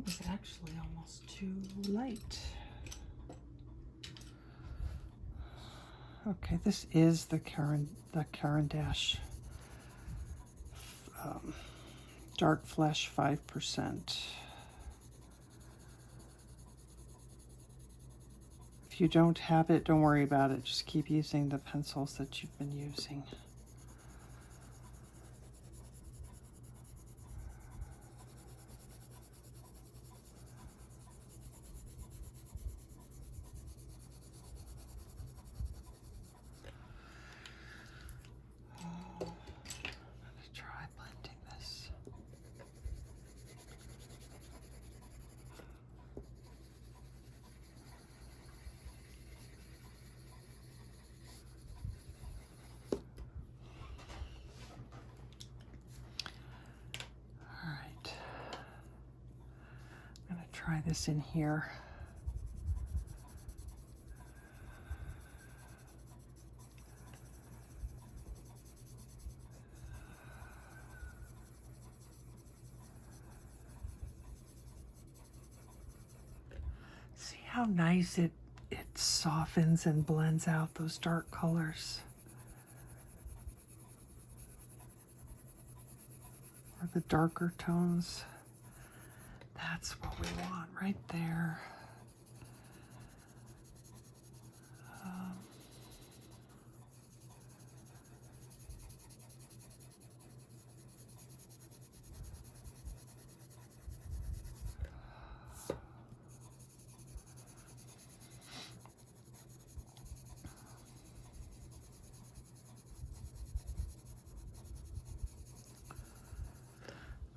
[SPEAKER 1] It's actually almost too light. Okay, this is the Caran d'Ache Dark Flesh 5%. If you don't have it, don't worry about it. Just keep using the pencils that you've been using. Try this in here. See how nice it softens and blends out those dark colors. Or the darker tones. That's what we want right there.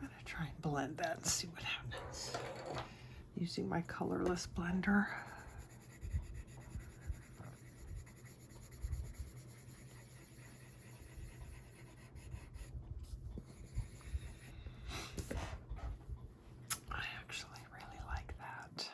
[SPEAKER 1] I'm going to try and blend that and see what happens. Using my colorless blender. I actually really like that.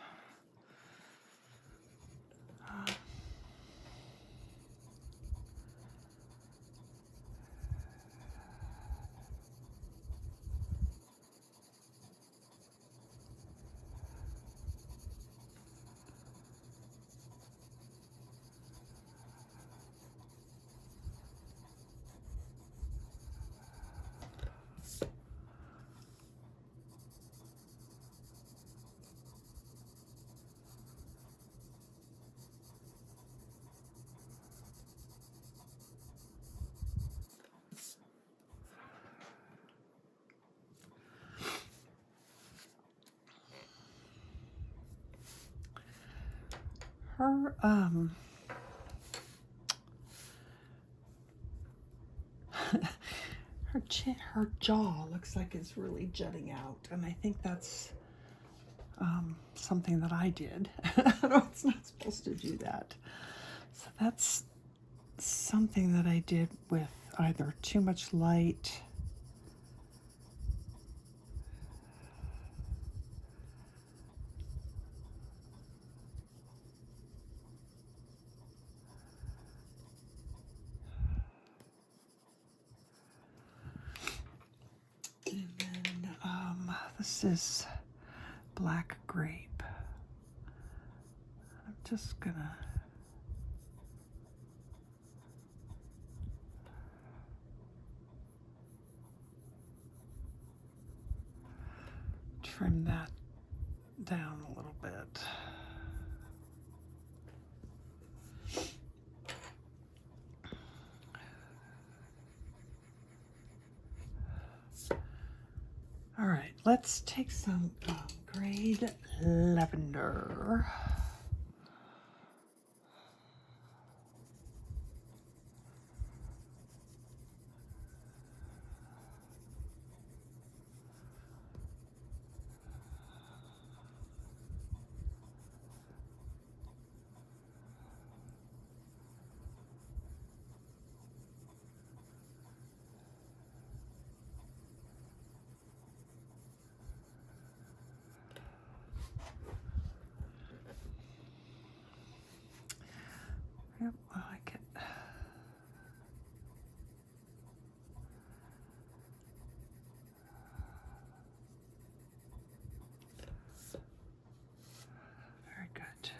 [SPEAKER 1] Her her jaw looks like it's really jutting out, and I think that's something that I did. No, it's not supposed to do that. So that's something that I did with either too much light and then this is black grape. I'm just gonna trim that down a little bit. All right, let's take some grade lavender. Yep, I like it. Very good.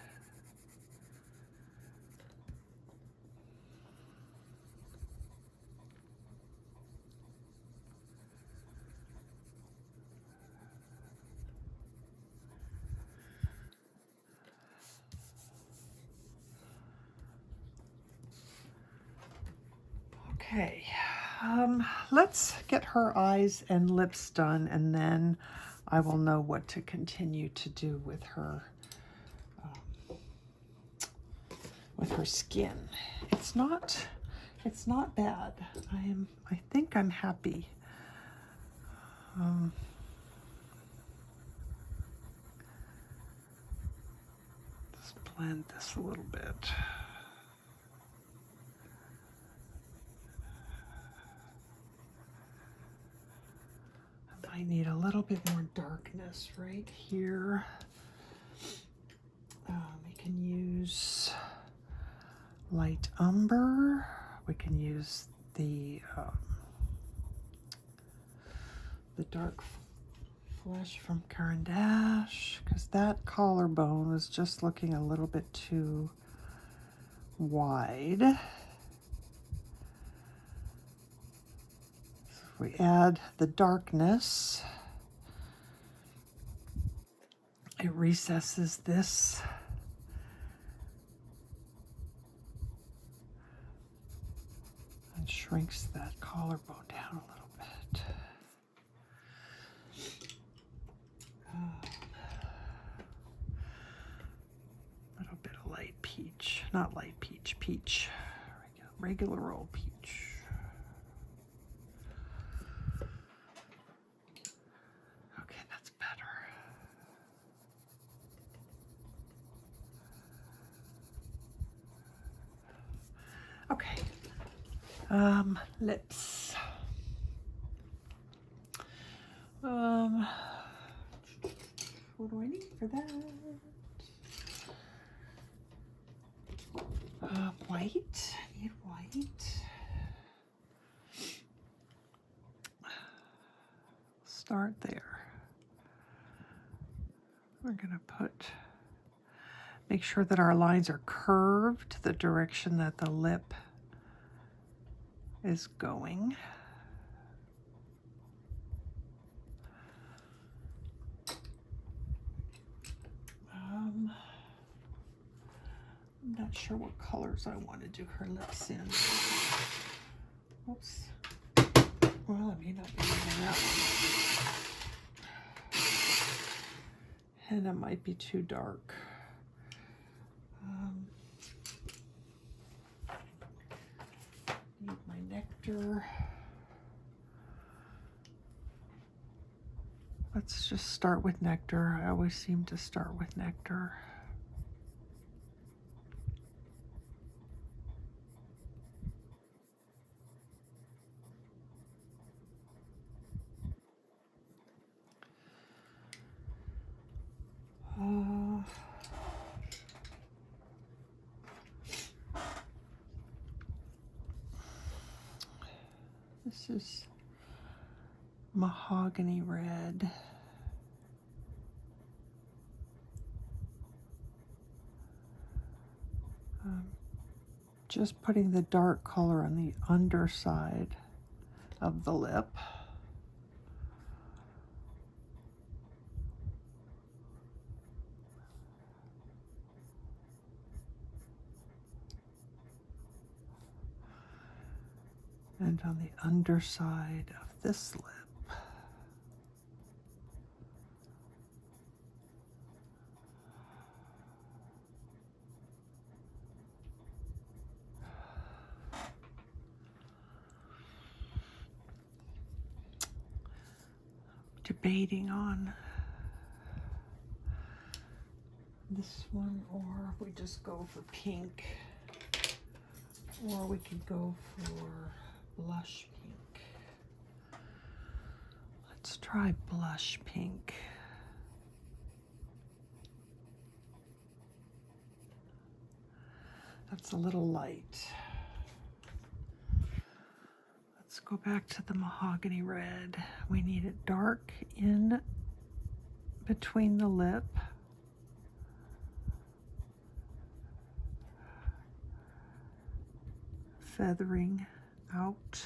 [SPEAKER 1] Okay, let's get her eyes and lips done, and then I will know what to continue to do with her skin. It's not bad. I think I'm happy. Just blend this a little bit. I need a little bit more darkness right here. We can use light umber. We can use the dark flesh from Caran d'Ache, because that collarbone was just looking a little bit too wide. If we add the darkness, it recesses this. And shrinks that collarbone down a little bit. A little bit of light peach, not light peach, peach, regular old peach. Okay, that's better. Okay, lips. What do I need for that? White. I need white. Start there. We're gonna make sure that our lines are curved the direction that the lip is going. I'm not sure what colors I want to do her lips in. Oops. Well, I may not be using that one. Henna might be too dark. Need my Nectar. Let's just start with Nectar. I always seem to start with Nectar. This is Mahogany Red. Just putting the dark color on the underside of the lip. And on the underside of this lip. Debating on this one, or if we just go for pink, or we could go for blush pink. Let's try blush pink. That's a little light. Let's go back to the Mahogany Red. We need it dark in between the lip. Feathering out.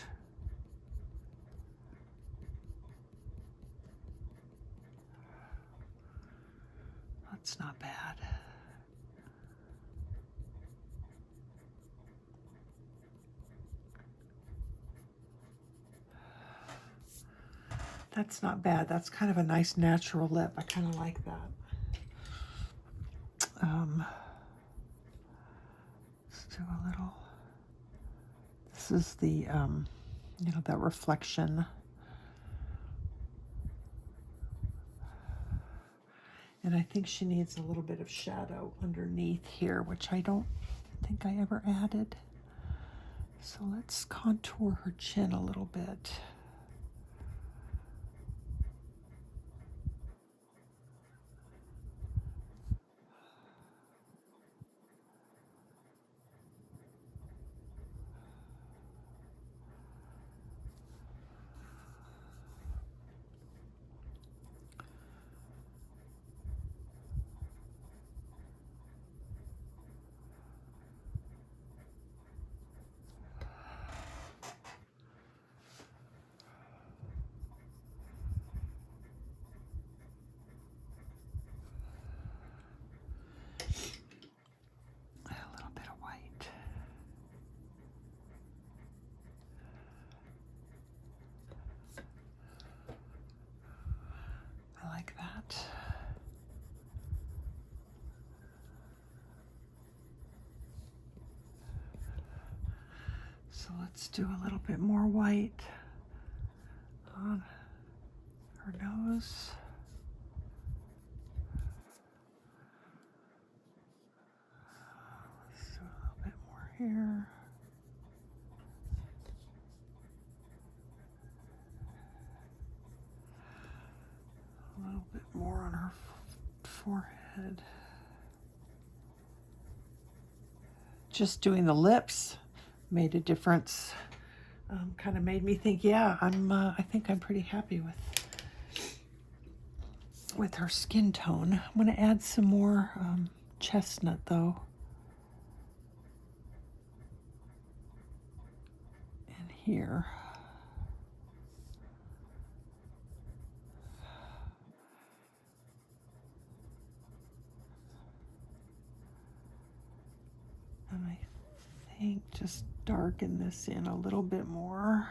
[SPEAKER 1] That's not bad. That's not bad. That's kind of a nice natural lip. I kind of like that. Let's do a little. This is the, you know, that reflection. And I think she needs a little bit of shadow underneath here, which I don't think I ever added. So let's contour her chin a little bit. Like that. So let's do a little bit more white on her nose. Let's do a little bit more here. A little bit more on her forehead. Just doing the lips made a difference. Kind of made me think, yeah, I think I'm pretty happy with her skin tone. I'm going to add some more chestnut though. In here. And I think just darken this in a little bit more.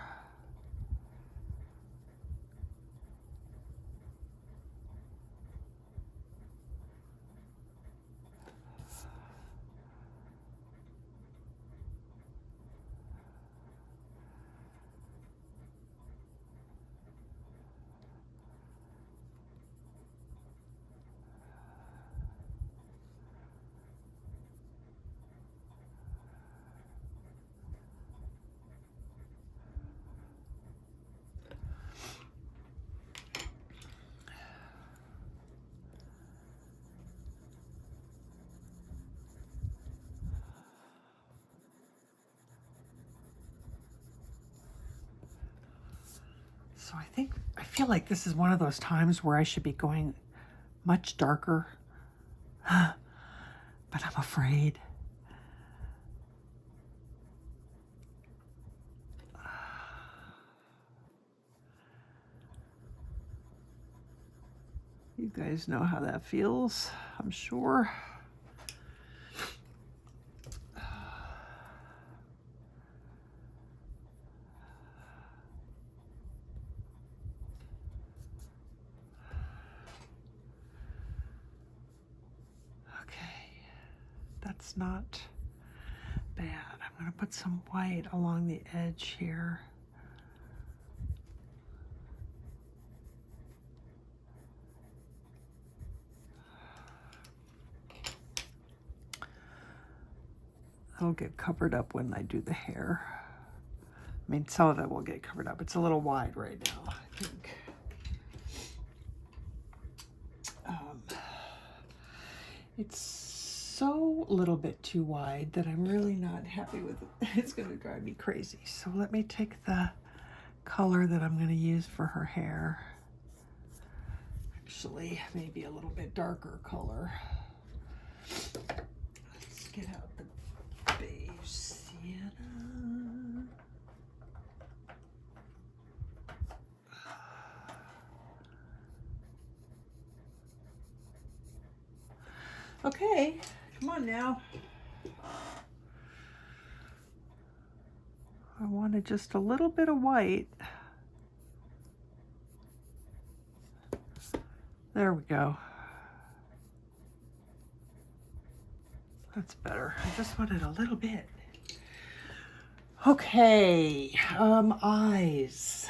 [SPEAKER 1] So I feel like this is one of those times where I should be going much darker, but I'm afraid. You guys know how that feels, I'm sure. That's not bad. I'm going to put some white along the edge here. It'll get covered up when I do the hair. I mean, some of it will get covered up. It's a little wide right now, I think. It's so a little bit too wide that I'm really not happy with it. It's going to drive me crazy. So let me take the color that I'm going to use for her hair. Actually, maybe a little bit darker color. Let's get out the Beige Sienna. Okay, come on now. I wanted just a little bit of white. There we go. That's better. I just wanted a little bit. Okay, eyes.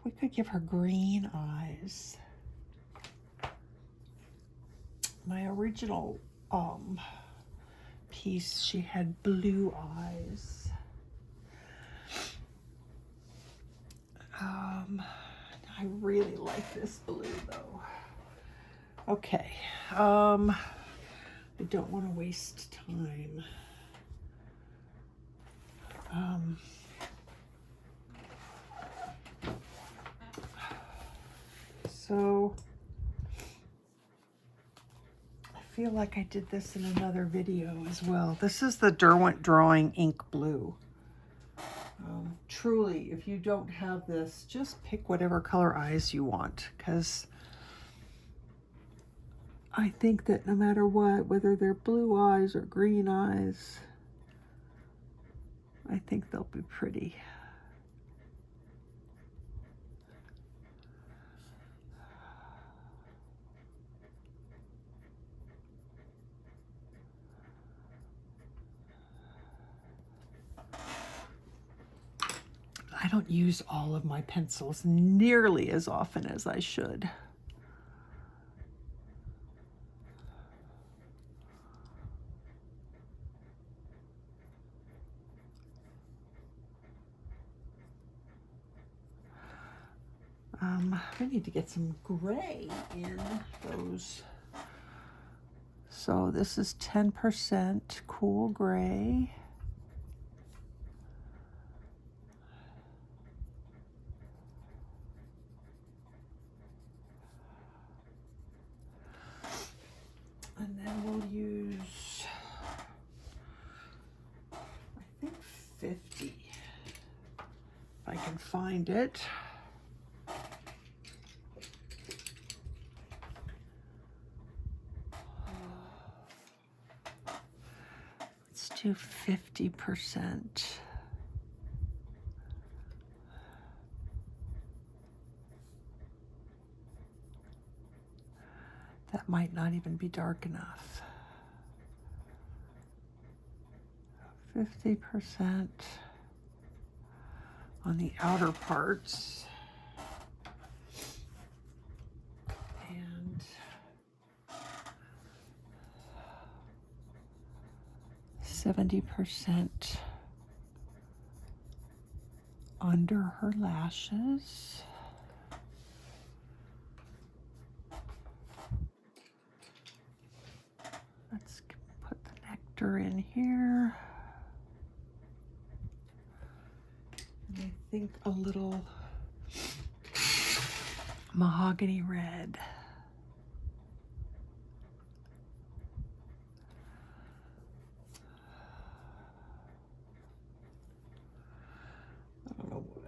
[SPEAKER 1] We could give her green eyes. My original piece, she had blue eyes. I really like this blue though. Okay, I don't want to waste time. So I feel like I did this in another video as well. This is the Derwent Drawing Ink Blue. Truly, if you don't have this, just pick whatever color eyes you want, because I think that no matter what, whether they're blue eyes or green eyes, I think they'll be pretty. I don't use all of my pencils nearly as often as I should. We need to get some gray in those. So this is 10% cool gray. And then we'll use, I think 50, if I can find it. Let's do 50%. That might not even be dark enough. 50% on the outer parts. And 70% under her lashes. Let's Nectar in here. And I think a little Mahogany Red. I don't know what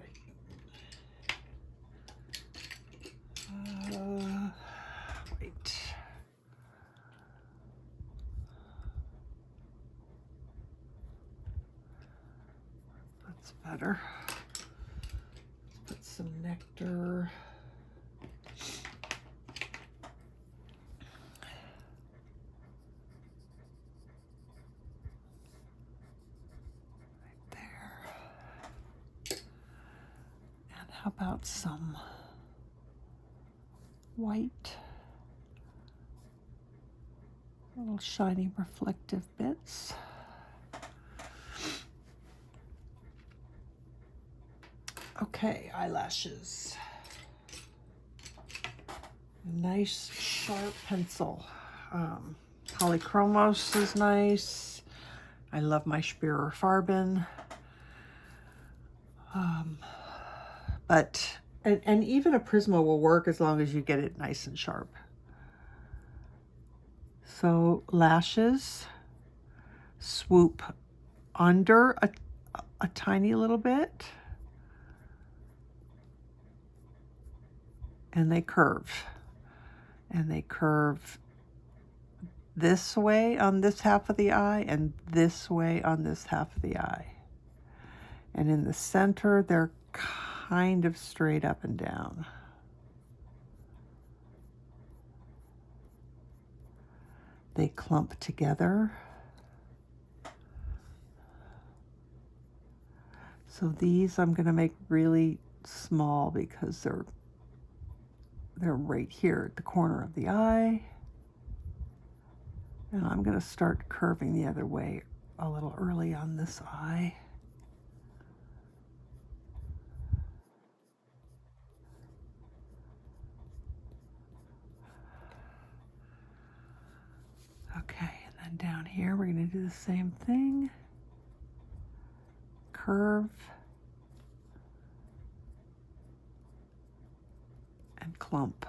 [SPEAKER 1] wait. That's better. Let's put some Nectar. How about some white, little shiny reflective bits. Okay, eyelashes. A nice sharp pencil. Polychromos is nice. I love my Spearer Farben. But even a Prisma will work as long as you get it nice and sharp. So lashes, swoop under a tiny little bit, and they curve. And they curve this way on this half of the eye and this way on this half of the eye. And in the center, they're kind of straight up and down. They clump together. So these I'm going to make really small because they're right here at the corner of the eye. And I'm going to start curving the other way a little early on this eye. Okay, and then down here we're going to do the same thing. Curve and clump.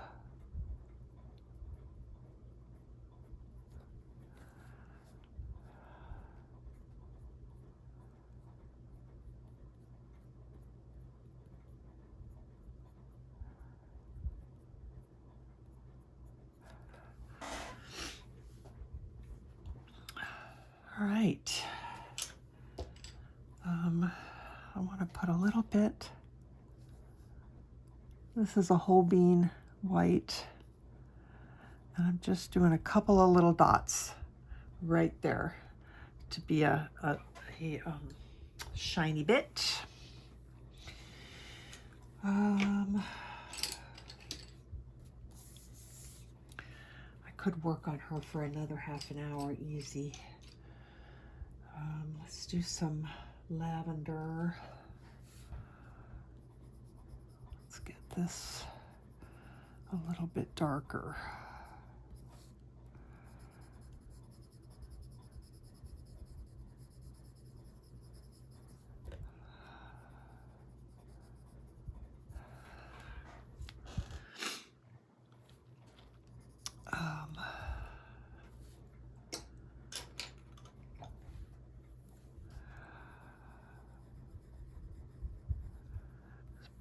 [SPEAKER 1] All right. I want to put a little bit. This is a whole bean white. And I'm just doing a couple of little dots right there to be a shiny bit. I could work on her for another half an hour easy. Let's do some lavender. Let's get this a little bit darker.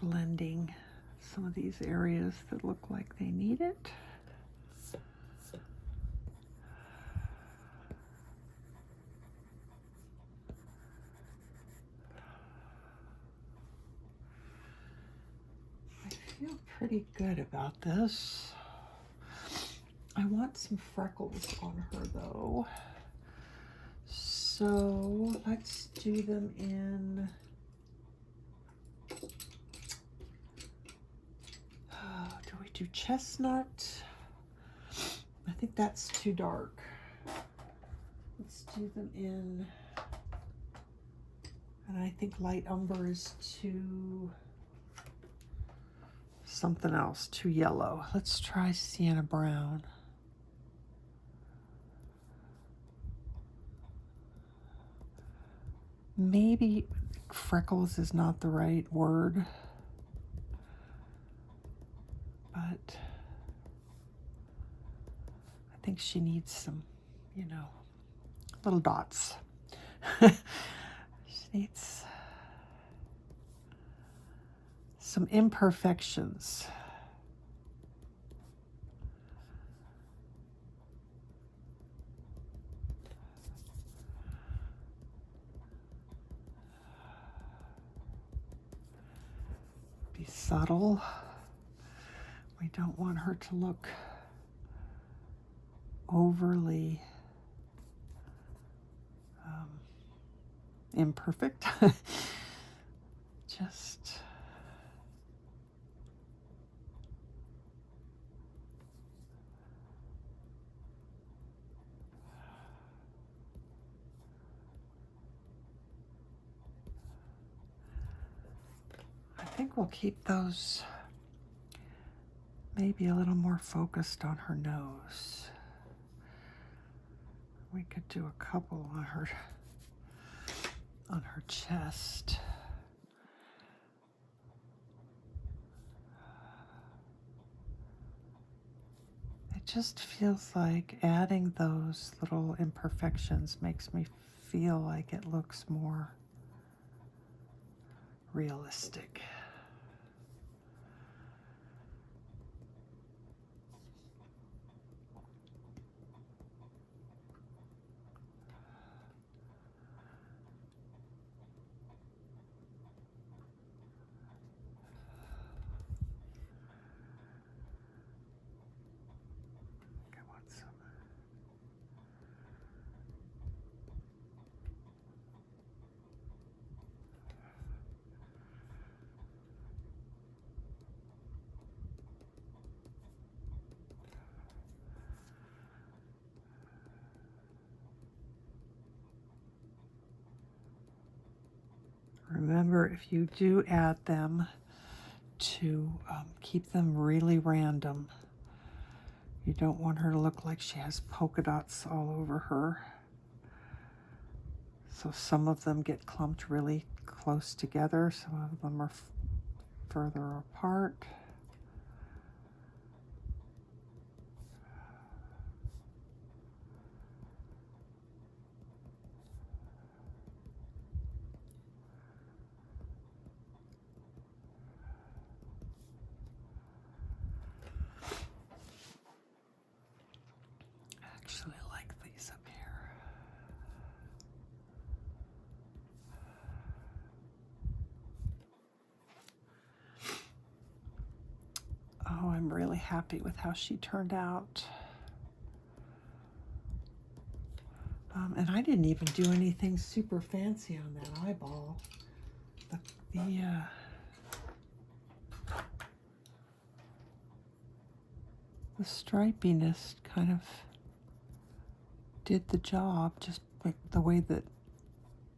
[SPEAKER 1] Blending some of these areas that look like they need it. I feel pretty good about this. I want some freckles on her though. So let's do them in do we do chestnut? I think that's too dark. Let's do them in, and I think light umber is too something else, too yellow. Let's try Sienna Brown. maybe freckles is not the right word, but I think she needs some, you know, little dots. She needs some imperfections. Be subtle. We don't want her to look overly imperfect. Just I think we'll keep those maybe a little more focused on her nose. We could do a couple on her chest. It just feels like adding those little imperfections makes me feel like it looks more realistic. Remember, if you do add them, to keep them really random. You don't want her to look like she has polka dots all over her. So some of them get clumped really close together. Some of them are further apart. Actually, I like these up here. Oh, I'm really happy with how she turned out. And I didn't even do anything super fancy on that eyeball. The stripiness kind of did the job, just like the way that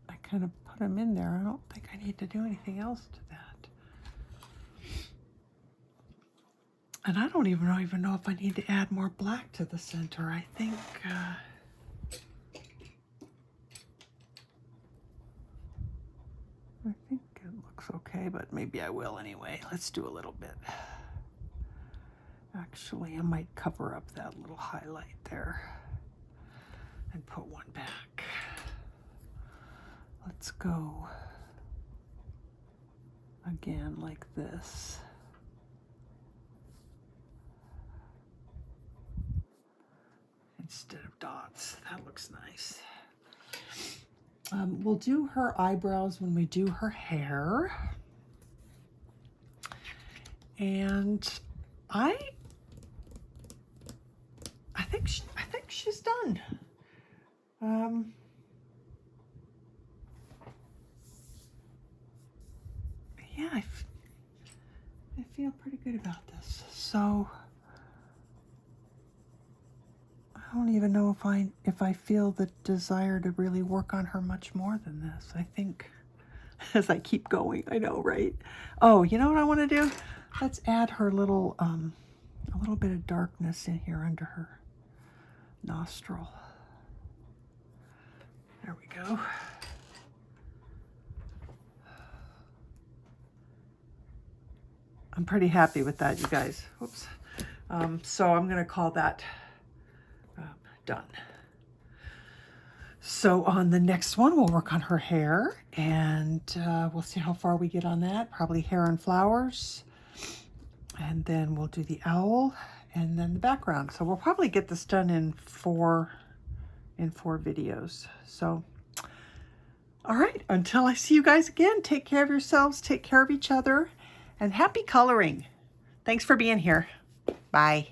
[SPEAKER 1] I kind of put them in there. I don't think I need to do anything else to that. And I don't even know if I need to add more black to the center. I think it looks okay, but maybe I will anyway. Let's do a little bit. Actually, I might cover up that little highlight there and put one back. Let's go again like this. Instead of dots. That looks nice. We'll do her eyebrows when we do her hair. And I think she's done. Yeah, I feel pretty good about this. So I don't even know if I feel the desire to really work on her much more than this. I think as I keep going, I know, right? Oh, you know what I want to do? Let's add her little a little bit of darkness in here under her nostril. There we go. I'm pretty happy with that, you guys. Oops. So I'm gonna call that done. So on the next one, we'll work on her hair, and we'll see how far we get on that. Probably hair and flowers. And then we'll do the owl and then the background. So we'll probably get this done in four videos. So, all right, until I see you guys again, take care of yourselves, take care of each other, and happy coloring. Thanks for being here. Bye.